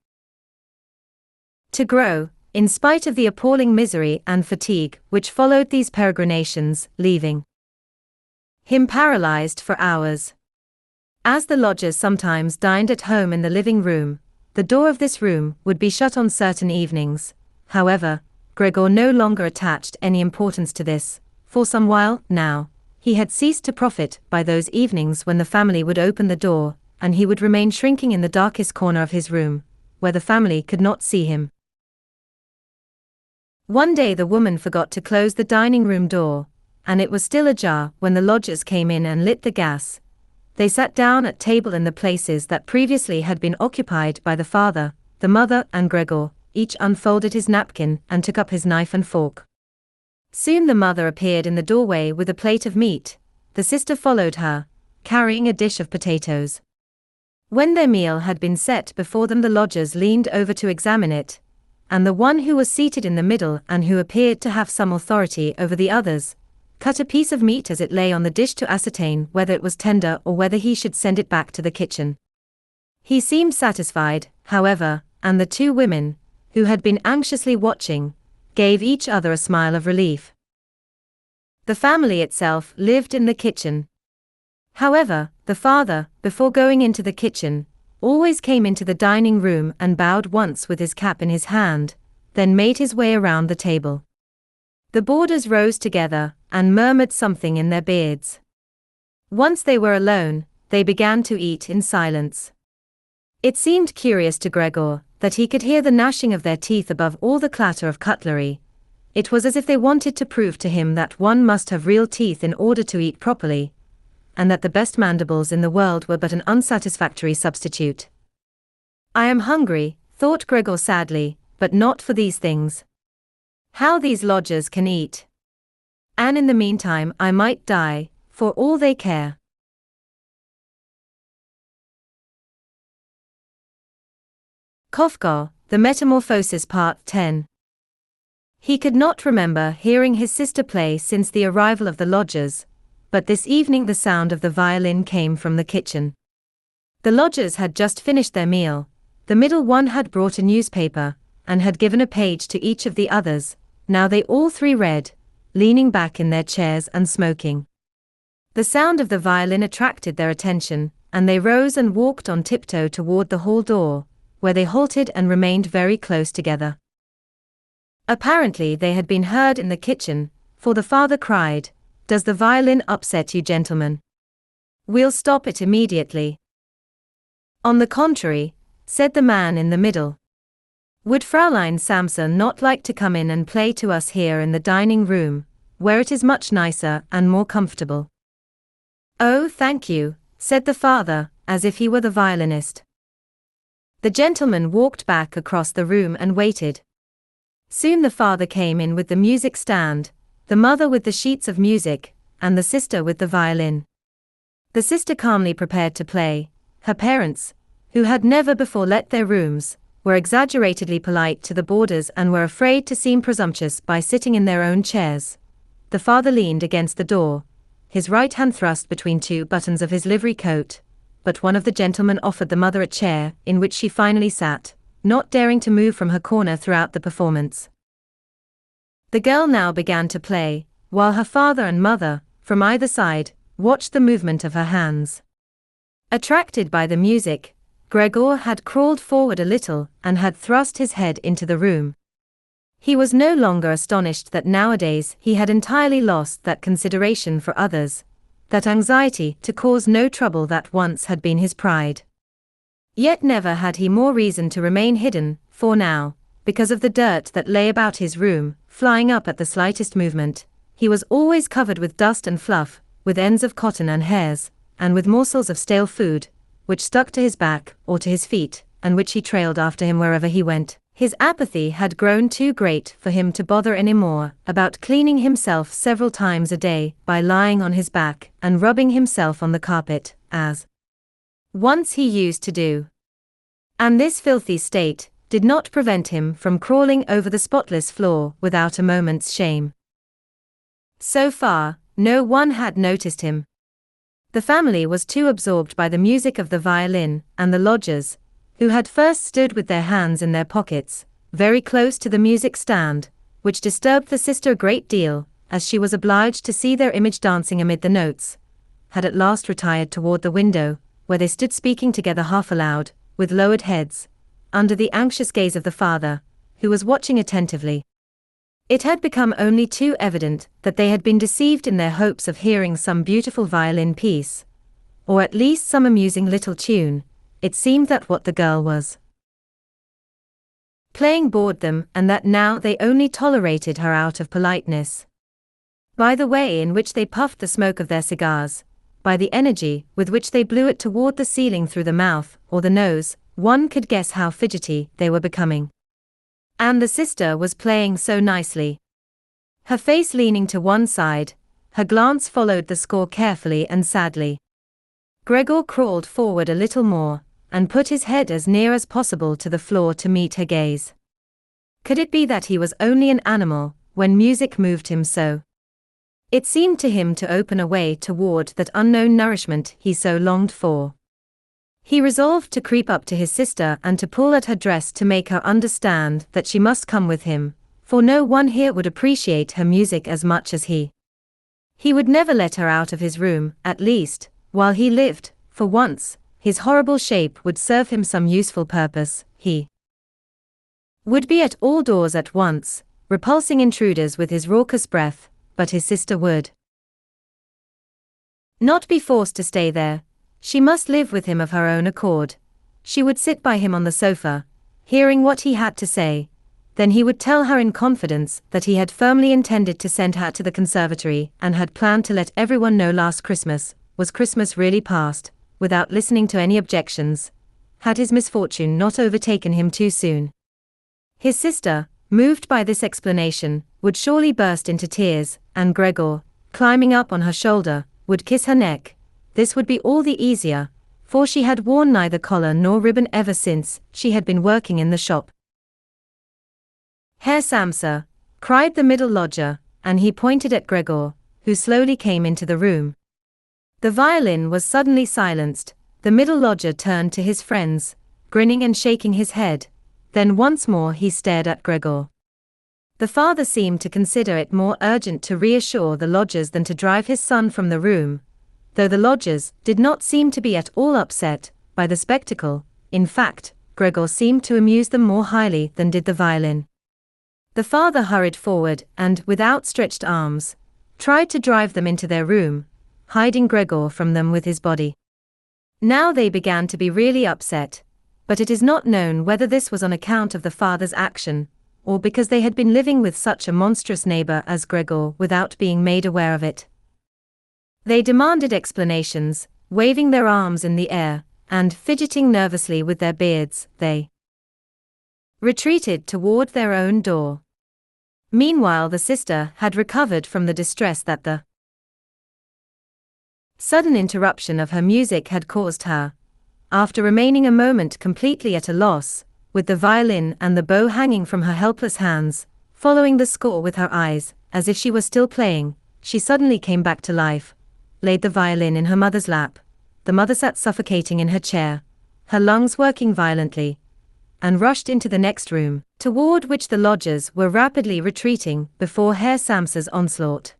to grow, in spite of the appalling misery and fatigue which followed these peregrinations, leaving him paralyzed for hours. As the lodgers sometimes dined at home in the living room, the door of this room would be shut on certain evenings. However, Gregor no longer attached any importance to this. For some while, now, he had ceased to profit by those evenings when the family would open the door, and he would remain shrinking in the darkest corner of his room, where the family could not see him. One day the woman forgot to close the dining room door, and it was still ajar when the lodgers came in and lit the gas. They sat down at table in the places that previously had been occupied by the father, the mother, and Gregor. Each unfolded his napkin and took up his knife and fork. Soon the mother appeared in the doorway with a plate of meat. The sister followed her, carrying a dish of potatoes. When their meal had been set before them, the lodgers leaned over to examine it, and the one who was seated in the middle and who appeared to have some authority over the others, cut a piece of meat as it lay on the dish to ascertain whether it was tender or whether he should send it back to the kitchen. He seemed satisfied, however, and the two women, who had been anxiously watching, gave each other a smile of relief. The family itself lived in the kitchen. However, the father, before going into the kitchen, always came into the dining room and bowed once with his cap in his hand, then made his way around the table. The boarders rose together and murmured something in their beards. Once they were alone, they began to eat in silence. It seemed curious to Gregor that he could hear the gnashing of their teeth above all the clatter of cutlery. It was as if they wanted to prove to him that one must have real teeth in order to eat properly, and that the best mandibles in the world were but an unsatisfactory substitute. "I am hungry," thought Gregor sadly, "but not for these things. How these lodgers can eat! And in the meantime I might die, for all they care." Kafka, The Metamorphosis Part 10. He could not remember hearing his sister play since the arrival of the lodgers, but this evening the sound of the violin came from the kitchen. The lodgers had just finished their meal. The middle one had brought a newspaper, and had given a page to each of the others. Now they all three read, leaning back in their chairs and smoking. The sound of the violin attracted their attention, and they rose and walked on tiptoe toward the hall door, where they halted and remained very close together. Apparently they had been heard in the kitchen, for the father cried, "Does the violin upset you, gentlemen? We'll stop it immediately." "On the contrary," said the man in the middle. "Would Fraulein Samson not like to come in and play to us here in the dining room, where it is much nicer and more comfortable?" "Oh, thank you," said the father, as if he were the violinist. The gentleman walked back across the room and waited. Soon the father came in with the music stand, the mother with the sheets of music, and the sister with the violin. The sister calmly prepared to play. Her parents, who had never before let their rooms, were exaggeratedly polite to the boarders and were afraid to seem presumptuous by sitting in their own chairs. The father leaned against the door, his right hand thrust between two buttons of his livery coat, but one of the gentlemen offered the mother a chair, in which she finally sat, not daring to move from her corner throughout the performance. The girl now began to play, while her father and mother, from either side, watched the movement of her hands. Attracted by the music, Gregor had crawled forward a little and had thrust his head into the room. He was no longer astonished that nowadays he had entirely lost that consideration for others, that anxiety to cause no trouble that once had been his pride. Yet never had he more reason to remain hidden, for now, because of the dirt that lay about his room, flying up at the slightest movement, he was always covered with dust and fluff, with ends of cotton and hairs, and with morsels of stale food, which stuck to his back or to his feet, and which he trailed after him wherever he went. His apathy had grown too great for him to bother any more about cleaning himself several times a day by lying on his back and rubbing himself on the carpet, as once he used to do. And this filthy state did not prevent him from crawling over the spotless floor without a moment's shame. So far, no one had noticed him. The family was too absorbed by the music of the violin, and the lodgers, who had first stood with their hands in their pockets, very close to the music stand, which disturbed the sister a great deal, as she was obliged to see their image dancing amid the notes, had at last retired toward the window, where they stood speaking together half aloud, with lowered heads, under the anxious gaze of the father, who was watching attentively. It had become only too evident that they had been deceived in their hopes of hearing some beautiful violin piece, or at least some amusing little tune. It seemed that what the girl was playing bored them, and that now they only tolerated her out of politeness. By the way in which they puffed the smoke of their cigars, by the energy with which they blew it toward the ceiling through the mouth or the nose, one could guess how fidgety they were becoming. And the sister was playing so nicely. Her face leaning to one side, her glance followed the score carefully and sadly. Gregor crawled forward a little more, and put his head as near as possible to the floor to meet her gaze. Could it be that he was only an animal, when music moved him so? It seemed to him to open a way toward that unknown nourishment he so longed for. He resolved to creep up to his sister and to pull at her dress to make her understand that she must come with him, for no one here would appreciate her music as much as he. He would never let her out of his room, at least, while he lived. For once, his horrible shape would serve him some useful purpose. He would be at all doors at once, repulsing intruders with his raucous breath, but his sister would not be forced to stay there. She must live with him of her own accord. She would sit by him on the sofa, hearing what he had to say. Then he would tell her in confidence that he had firmly intended to send her to the conservatory and had planned to let everyone know last Christmas was Christmas really past, without listening to any objections, had his misfortune not overtaken him too soon. His sister, moved by this explanation, would surely burst into tears, and Gregor, climbing up on her shoulder, would kiss her neck. This would be all the easier, for she had worn neither collar nor ribbon ever since she had been working in the shop. Herr Samsa, cried the middle lodger, and he pointed at Gregor, who slowly came into the room. The violin was suddenly silenced. The middle lodger turned to his friends, grinning and shaking his head. Then once more he stared at Gregor. The father seemed to consider it more urgent to reassure the lodgers than to drive his son from the room, though the lodgers did not seem to be at all upset by the spectacle. In fact, Gregor seemed to amuse them more highly than did the violin. The father hurried forward and, with outstretched arms, tried to drive them into their room, hiding Gregor from them with his body. Now they began to be really upset, but it is not known whether this was on account of the father's action, or because they had been living with such a monstrous neighbor as Gregor without being made aware of it. They demanded explanations, waving their arms in the air, and fidgeting nervously with their beards. They retreated toward their own door. Meanwhile the sister had recovered from the distress that the sudden interruption of her music had caused her. After remaining a moment completely at a loss, with the violin and the bow hanging from her helpless hands, following the score with her eyes, as if she were still playing, she suddenly came back to life, laid the violin in her mother's lap. The mother sat suffocating in her chair, her lungs working violently, and rushed into the next room, toward which the lodgers were rapidly retreating before Herr Samsa's onslaught.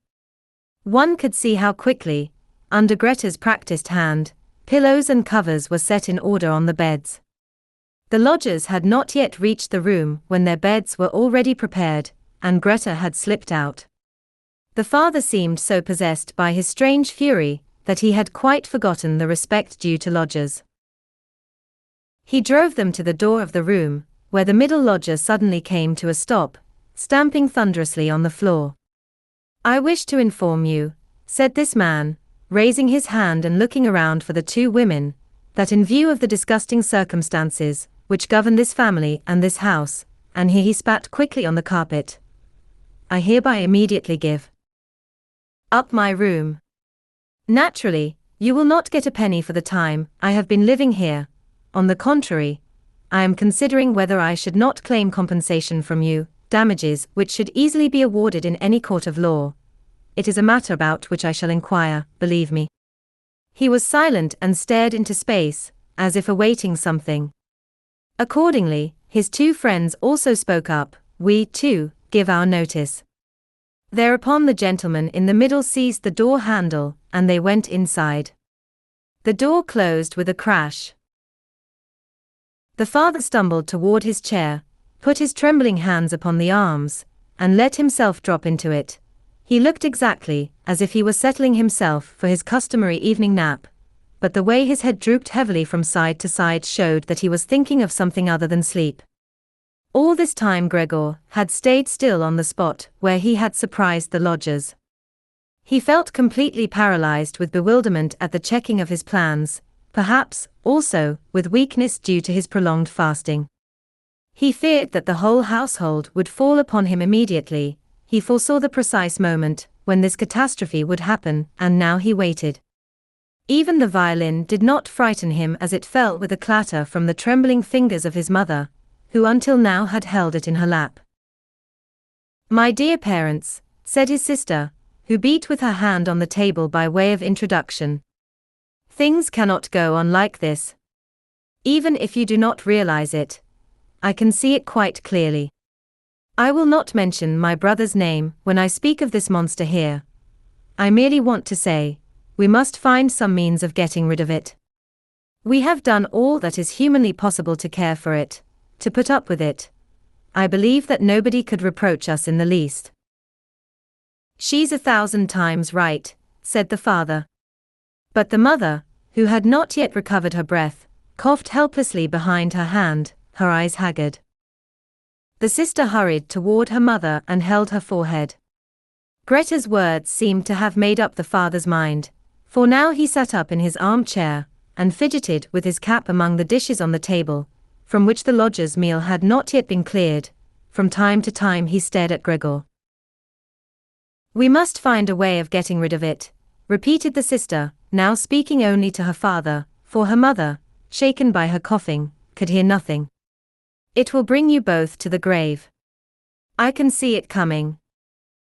One could see how quickly, under Greta's practiced hand, pillows and covers were set in order on the beds. The lodgers had not yet reached the room when their beds were already prepared, and Greta had slipped out. The father seemed so possessed by his strange fury that he had quite forgotten the respect due to lodgers. He drove them to the door of the room, where the middle lodger suddenly came to a stop, stamping thunderously on the floor. "I wish to inform you," said this man, raising his hand and looking around for the two women, "that in view of the disgusting circumstances which govern this family and this house," and here he spat quickly on the carpet, "I hereby immediately give up my room. Naturally, you will not get a penny for the time I have been living here. On the contrary, I am considering whether I should not claim compensation from you, damages which should easily be awarded in any court of law. It is a matter about which I shall inquire, believe me." He was silent and stared into space, as if awaiting something. Accordingly, his two friends also spoke up, "We, too, give our notice." Thereupon the gentleman in the middle seized the door handle, and they went inside. The door closed with a crash. The father stumbled toward his chair, put his trembling hands upon the arms, and let himself drop into it. He looked exactly as if he were settling himself for his customary evening nap, but the way his head drooped heavily from side to side showed that he was thinking of something other than sleep. All this time Gregor had stayed still on the spot where he had surprised the lodgers. He felt completely paralyzed with bewilderment at the checking of his plans, perhaps, also, with weakness due to his prolonged fasting. He feared that the whole household would fall upon him immediately. He foresaw the precise moment when this catastrophe would happen, and now he waited. Even the violin did not frighten him as it fell with a clatter from the trembling fingers of his mother, who until now had held it in her lap. "My dear parents," said his sister, who beat with her hand on the table by way of introduction. "Things cannot go on like this. Even if you do not realize it, I can see it quite clearly. I will not mention my brother's name when I speak of this monster here. I merely want to say, we must find some means of getting rid of it. We have done all that is humanly possible to care for it, to put up with it. I believe that nobody could reproach us in the least." "She's 1,000 times right," said the father. But the mother, who had not yet recovered her breath, coughed helplessly behind her hand, her eyes haggard. The sister hurried toward her mother and held her forehead. Greta's words seemed to have made up the father's mind, for now he sat up in his armchair and fidgeted with his cap among the dishes on the table, from which the lodger's meal had not yet been cleared. From time to time he stared at Gregor. "We must find a way of getting rid of it," repeated the sister, now speaking only to her father, for her mother, shaken by her coughing, could hear nothing. "It will bring you both to the grave. I can see it coming.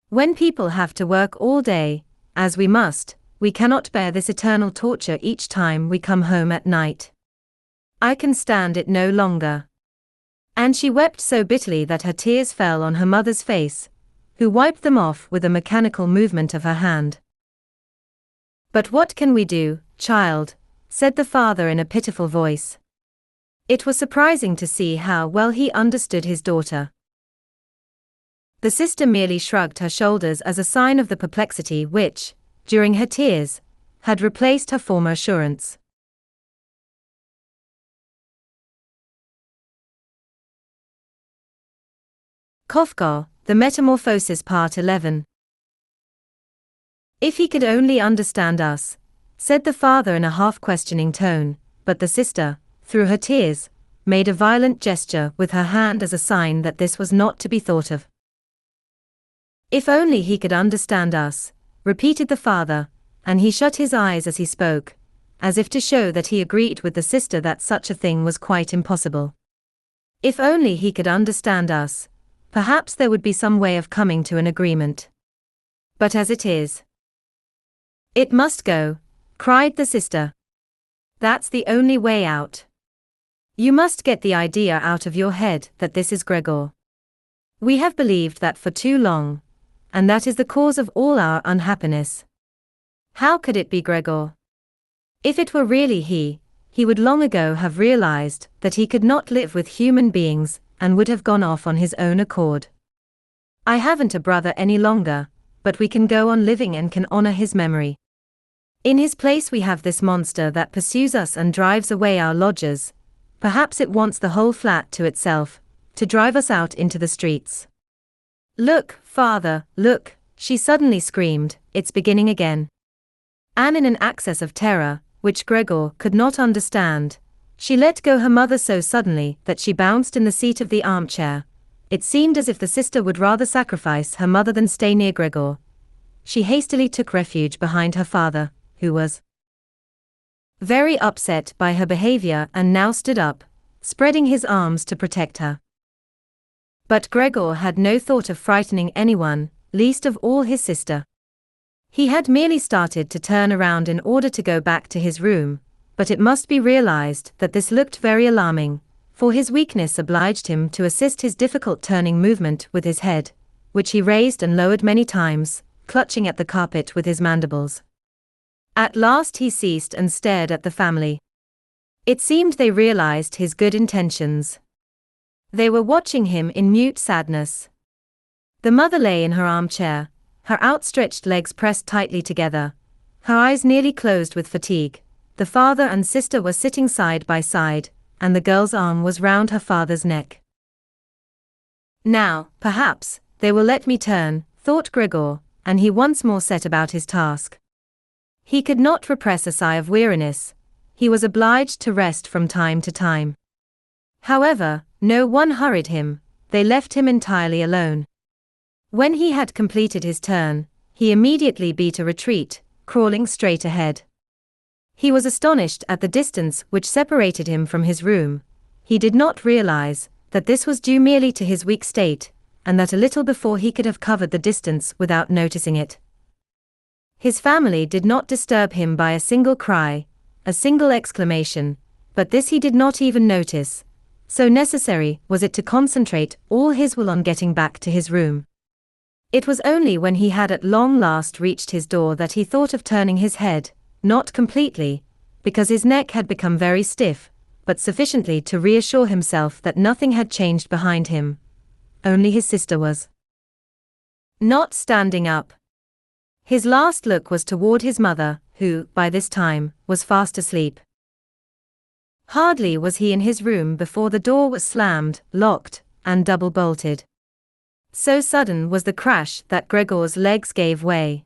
When people have to work all day, as we must, we cannot bear this eternal torture each time we come home at night. I can stand it no longer." And she wept so bitterly that her tears fell on her mother's face, who wiped them off with a mechanical movement of her hand. "But what can we do, child?" said the father in a pitiful voice. It was surprising to see how well he understood his daughter. The sister merely shrugged her shoulders as a sign of the perplexity which, during her tears, had replaced her former assurance. Kafka, The Metamorphosis Part 11. "If he could only understand us," said the father in a half-questioning tone, but the sister, through her tears, made a violent gesture with her hand as a sign that this was not to be thought of. "If only he could understand us," repeated the father, and he shut his eyes as he spoke, as if to show that he agreed with the sister that such a thing was quite impossible. "If only he could understand us, perhaps there would be some way of coming to an agreement. But as it is—" "It must go," cried the sister. "That's the only way out. You must get the idea out of your head that this is Gregor. We have believed that for too long, and that is the cause of all our unhappiness. How could it be Gregor? If it were really he would long ago have realized that he could not live with human beings and would have gone off on his own accord. I haven't a brother any longer, but we can go on living and can honor his memory. In his place we have this monster that pursues us and drives away our lodgers. Perhaps it wants the whole flat to itself, to drive us out into the streets. Look, father, look," she suddenly screamed, "it's beginning again." And in an access of terror, which Gregor could not understand, she let go her mother so suddenly that she bounced in the seat of the armchair. It seemed as if the sister would rather sacrifice her mother than stay near Gregor. She hastily took refuge behind her father, who was very upset by her behavior and now stood up, spreading his arms to protect her. But Gregor had no thought of frightening anyone, least of all his sister. He had merely started to turn around in order to go back to his room, but it must be realized that this looked very alarming, for his weakness obliged him to assist his difficult turning movement with his head, which he raised and lowered many times, clutching at the carpet with his mandibles. At last he ceased and stared at the family. It seemed they realized his good intentions. They were watching him in mute sadness. The mother lay in her armchair, her outstretched legs pressed tightly together, her eyes nearly closed with fatigue. The father and sister were sitting side by side, and the girl's arm was round her father's neck. Now, perhaps, they will let me turn, thought Gregor, and he once more set about his task. He could not repress a sigh of weariness. He was obliged to rest from time to time. However, no one hurried him, they left him entirely alone. When he had completed his turn, he immediately beat a retreat, crawling straight ahead. He was astonished at the distance which separated him from his room. He did not realize that this was due merely to his weak state, and that a little before he could have covered the distance without noticing it. His family did not disturb him by a single cry, a single exclamation, but this he did not even notice, so necessary was it to concentrate all his will on getting back to his room. It was only when he had at long last reached his door that he thought of turning his head, not completely, because his neck had become very stiff, but sufficiently to reassure himself that nothing had changed behind him. Only his sister was not standing up. His last look was toward his mother, who, by this time, was fast asleep. Hardly was he in his room before the door was slammed, locked, and double-bolted. So sudden was the crash that Gregor's legs gave way.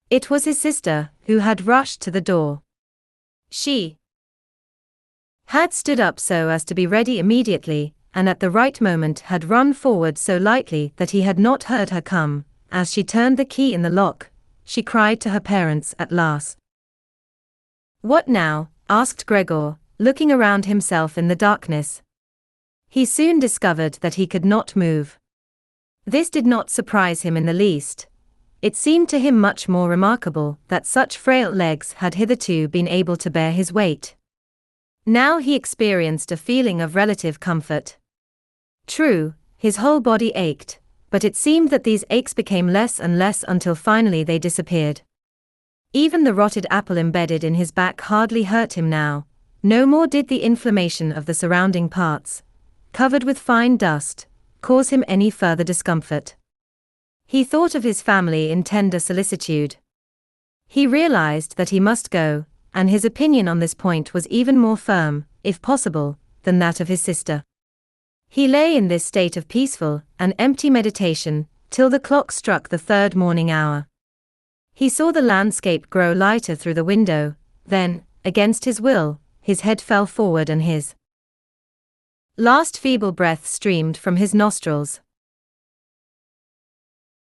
It was his sister, who had rushed to the door. She had stood up so as to be ready immediately, and at the right moment had run forward so lightly that he had not heard her come. As she turned the key in the lock, she cried to her parents at last. "What now?" asked Gregor, looking around himself in the darkness. He soon discovered that he could not move. This did not surprise him in the least. It seemed to him much more remarkable that such frail legs had hitherto been able to bear his weight. Now he experienced a feeling of relative comfort. True, his whole body ached, but it seemed that these aches became less and less until finally they disappeared. Even the rotted apple embedded in his back hardly hurt him now, no more did the inflammation of the surrounding parts, covered with fine dust, cause him any further discomfort. He thought of his family in tender solicitude. He realized that he must go, and his opinion on this point was even more firm, if possible, than that of his sister. He lay in this state of peaceful and empty meditation till the clock struck the 3rd morning hour. He saw the landscape grow lighter through the window, then, against his will, his head fell forward and his last feeble breath streamed from his nostrils.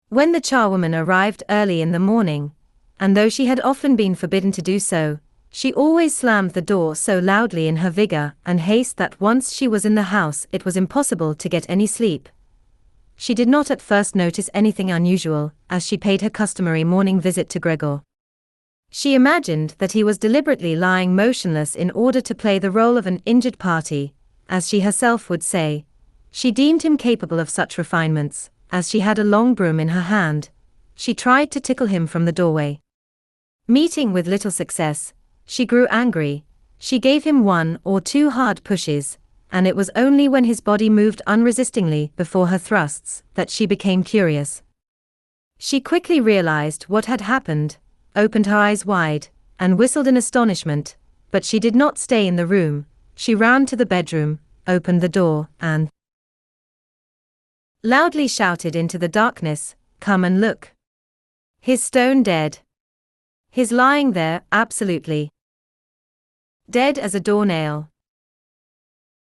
When the charwoman arrived early in the morning, and though she had often been forbidden to do so, she always slammed the door so loudly in her vigor and haste that once she was in the house it was impossible to get any sleep. She did not at first notice anything unusual, as she paid her customary morning visit to Gregor. She imagined that he was deliberately lying motionless in order to play the role of an injured party, as she herself would say. She deemed him capable of such refinements. As she had a long broom in her hand, she tried to tickle him from the doorway. Meeting with little success, she grew angry. She gave him 1 or 2 hard pushes, and it was only when his body moved unresistingly before her thrusts that she became curious. She quickly realized what had happened, opened her eyes wide, and whistled in astonishment, but she did not stay in the room. She ran to the bedroom, opened the door, and loudly shouted into the darkness, "Come and look." He's stone dead. He's lying there, absolutely dead as a doornail.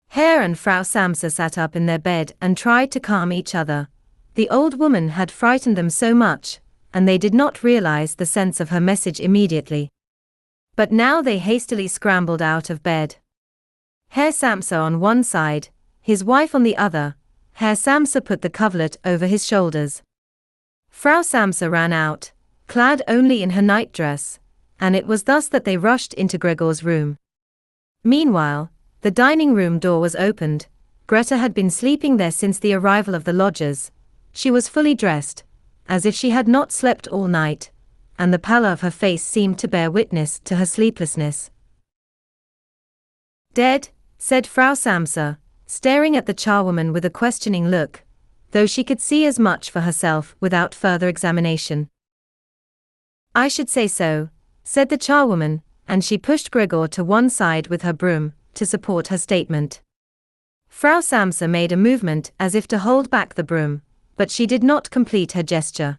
Herr and Frau Samsa sat up in their bed and tried to calm each other. The old woman had frightened them so much, and they did not realize the sense of her message immediately. But now they hastily scrambled out of bed. Herr Samsa on one side, his wife on the other. Herr Samsa put the coverlet over his shoulders. Frau Samsa ran out, clad only in her nightdress, and it was thus that they rushed into Gregor's room. Meanwhile, The dining room door was opened. Greta had been sleeping there since the arrival of the lodgers. She was fully dressed, as if she had not slept all night, and the pallor of her face seemed to bear witness to her sleeplessness. "Dead," said Frau Samsa, staring at the charwoman with a questioning look, though she could see as much for herself without further examination. "I should say so," said the charwoman, and she pushed Gregor to one side with her broom, to support her statement. Frau Samsa made a movement as if to hold back the broom, but she did not complete her gesture.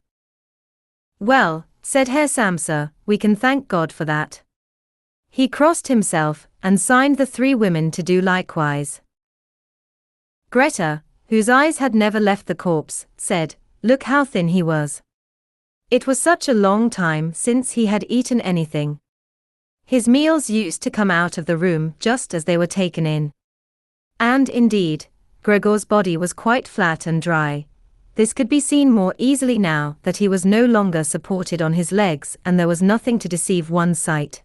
"Well," said Herr Samsa, "we can thank God for that." He crossed himself, and signed the three women to do likewise. Greta, whose eyes had never left the corpse, said, "Look how thin he was. It was such a long time since he had eaten anything. His meals used to come out of the room just as they were taken in." And indeed, Gregor's body was quite flat and dry. This could be seen more easily now that he was no longer supported on his legs and there was nothing to deceive one's sight.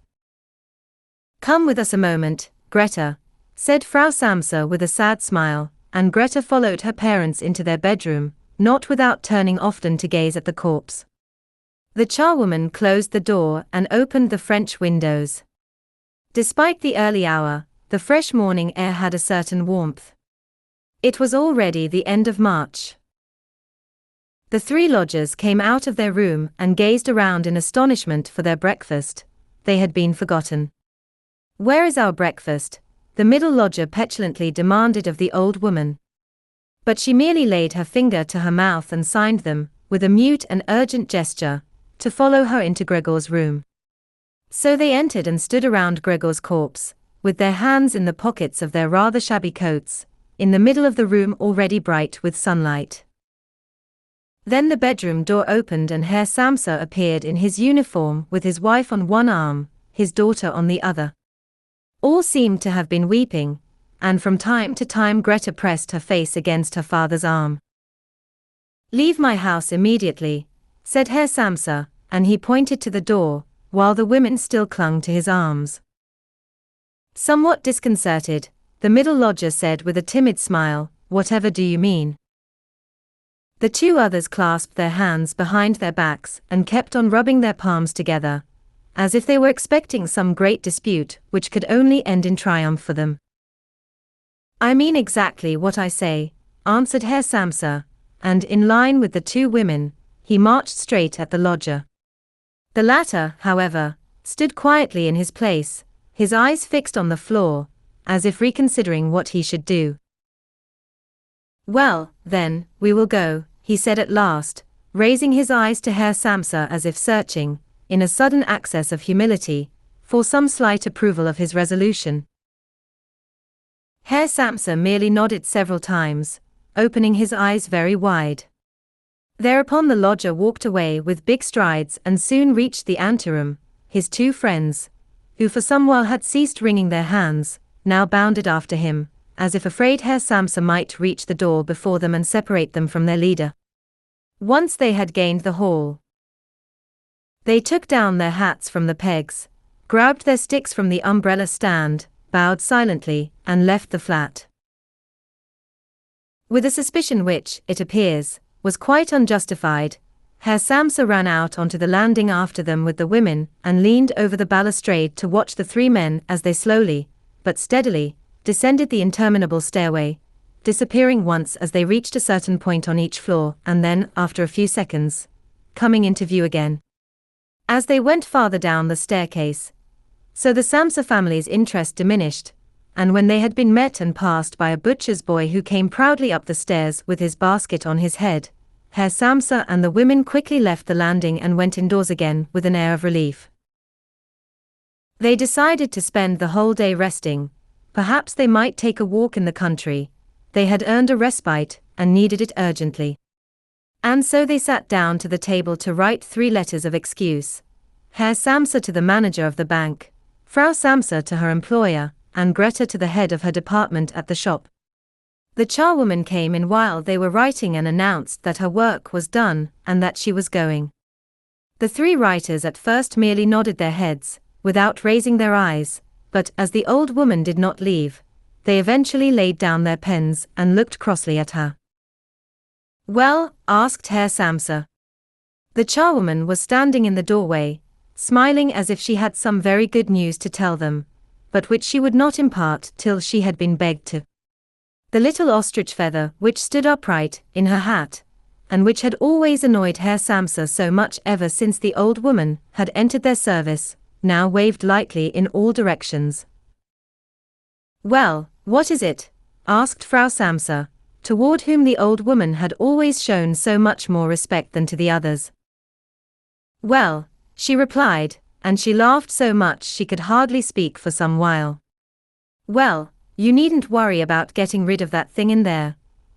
"Come with us a moment, Greta," said Frau Samsa with a sad smile, and Greta followed her parents into their bedroom, not without turning often to gaze at the corpse. The charwoman closed the door and opened the French windows. Despite the early hour, the fresh morning air had a certain warmth. It was already the end of March. The three lodgers came out of their room and gazed around in astonishment for their breakfast. They had been forgotten. "Where is our breakfast?" the middle lodger petulantly demanded of the old woman. But she merely laid her finger to her mouth and signed them, with a mute and urgent gesture, to follow her into Gregor's room. So they entered and stood around Gregor's corpse, with their hands in the pockets of their rather shabby coats, in the middle of the room already bright with sunlight. Then the bedroom door opened and Herr Samsa appeared in his uniform with his wife on one arm, his daughter on the other. All seemed to have been weeping, and from time to time Greta pressed her face against her father's arm. "Leave my house immediately," said Herr Samsa, and he pointed to the door, while the women still clung to his arms. Somewhat disconcerted, the middle lodger said with a timid smile, "Whatever do you mean?" The two others clasped their hands behind their backs and kept on rubbing their palms together, as if they were expecting some great dispute which could only end in triumph for them. "I mean exactly what I say," answered Herr Samsa, and in line with the two women, he marched straight at the lodger. The latter, however, stood quietly in his place, his eyes fixed on the floor, as if reconsidering what he should do. "Well, then, we will go," he said at last, raising his eyes to Herr Samsa as if searching, in a sudden access of humility, for some slight approval of his resolution. Herr Samsa merely nodded several times, opening his eyes very wide. Thereupon the lodger walked away with big strides and soon reached the anteroom. His two friends, who for some while had ceased wringing their hands, now bounded after him, as if afraid Herr Samsa might reach the door before them and separate them from their leader. Once they had gained the hall, they took down their hats from the pegs, grabbed their sticks from the umbrella stand, bowed silently, and left the flat. With a suspicion which, it appears, was quite unjustified, Herr Samsa ran out onto the landing after them with the women and leaned over the balustrade to watch the three men as they slowly, but steadily, descended the interminable stairway, disappearing once as they reached a certain point on each floor and then, after a few seconds, coming into view again. As they went farther down the staircase, so the Samsa family's interest diminished, and when they had been met and passed by a butcher's boy who came proudly up the stairs with his basket on his head, Herr Samsa and the women quickly left the landing and went indoors again with an air of relief. They decided to spend the whole day resting. Perhaps they might take a walk in the country. They had earned a respite and needed it urgently. And so they sat down to the table to write 3 letters of excuse. Herr Samsa to the manager of the bank, Frau Samsa to her employer, and Greta to the head of her department at the shop. The charwoman came in while they were writing and announced that her work was done and that she was going. The 3 writers at first merely nodded their heads, without raising their eyes, but as the old woman did not leave, they eventually laid down their pens and looked crossly at her. "Well?" asked Herr Samsa. The charwoman was standing in the doorway, smiling as if she had some very good news to tell them, but which she would not impart till she had been begged to. The little ostrich feather which stood upright in her hat, and which had always annoyed Herr Samsa so much ever since the old woman had entered their service, now waved lightly in all directions. "Well, what is it?" asked Frau Samsa, toward whom the old woman had always shown so much more respect than to the others. "Well," she replied, and she laughed so much she could hardly speak for some while. "Well, you needn't worry about getting rid of that thing in there.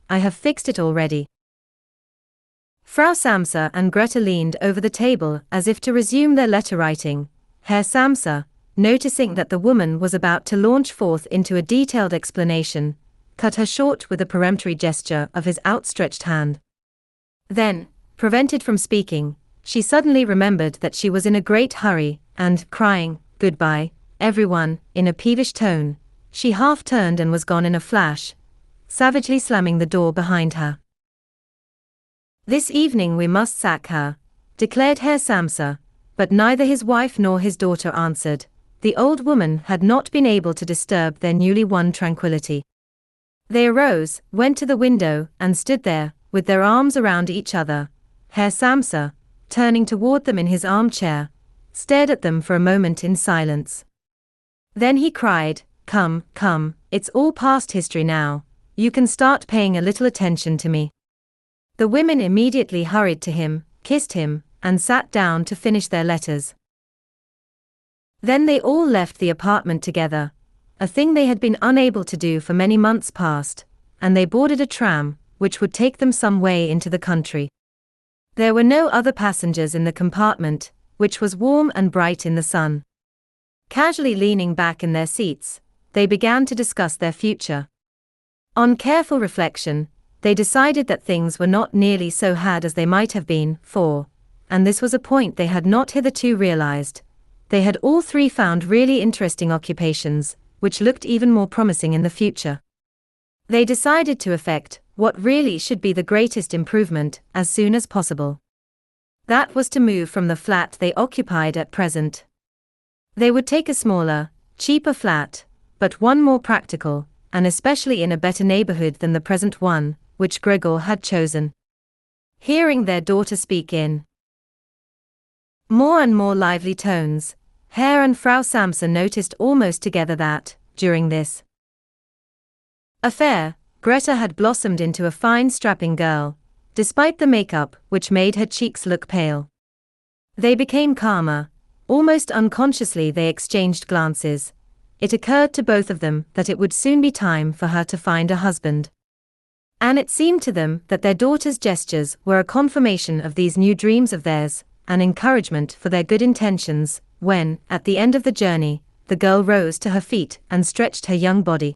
I have fixed it already." Frau Samsa and Greta leaned over the table as if to resume their letter writing. Herr Samsa, noticing that the woman was about to launch forth into a detailed explanation, cut her short with a peremptory gesture of his outstretched hand. Then, prevented from speaking, she suddenly remembered that she was in a great hurry, and, crying, "Goodbye, everyone," in a peevish tone, she half turned and was gone in a flash, savagely slamming the door behind her. "This evening we must sack her," declared Herr Samsa, but neither his wife nor his daughter answered. The old woman had not been able to disturb their newly won tranquility. They arose, went to the window, and stood there, with their arms around each other. Herr Samsa, turning toward them in his armchair, stared at them for a moment in silence. Then he cried, "Come, come, it's all past history now. You can start paying a little attention to me." The women immediately hurried to him, kissed him, and sat down to finish their letters. Then they all left the apartment together, a thing they had been unable to do for many months past, and they boarded a tram, which would take them some way into the country. There were no other passengers in the compartment, which was warm and bright in the sun. Casually leaning back in their seats, they began to discuss their future. On careful reflection, they decided that things were not nearly so hard as they might have been, and this was a point they had not hitherto realized, they had all three found really interesting occupations, which looked even more promising in the future. They decided to effect what really should be the greatest improvement as soon as possible. That was to move from the flat they occupied at present. They would take a smaller, cheaper flat, but one more practical, and especially in a better neighborhood than the present one, which Gregor had chosen. Hearing their daughter speak in more and more lively tones, Herr and Frau Samsa noticed almost together that, during this affair, Greta had blossomed into a fine strapping girl, despite the makeup which made her cheeks look pale. They became calmer. Almost unconsciously they exchanged glances. It occurred to both of them that it would soon be time for her to find a husband. And it seemed to them that their daughter's gestures were a confirmation of these new dreams of theirs, an encouragement for their good intentions, when, at the end of the journey, the girl rose to her feet and stretched her young body.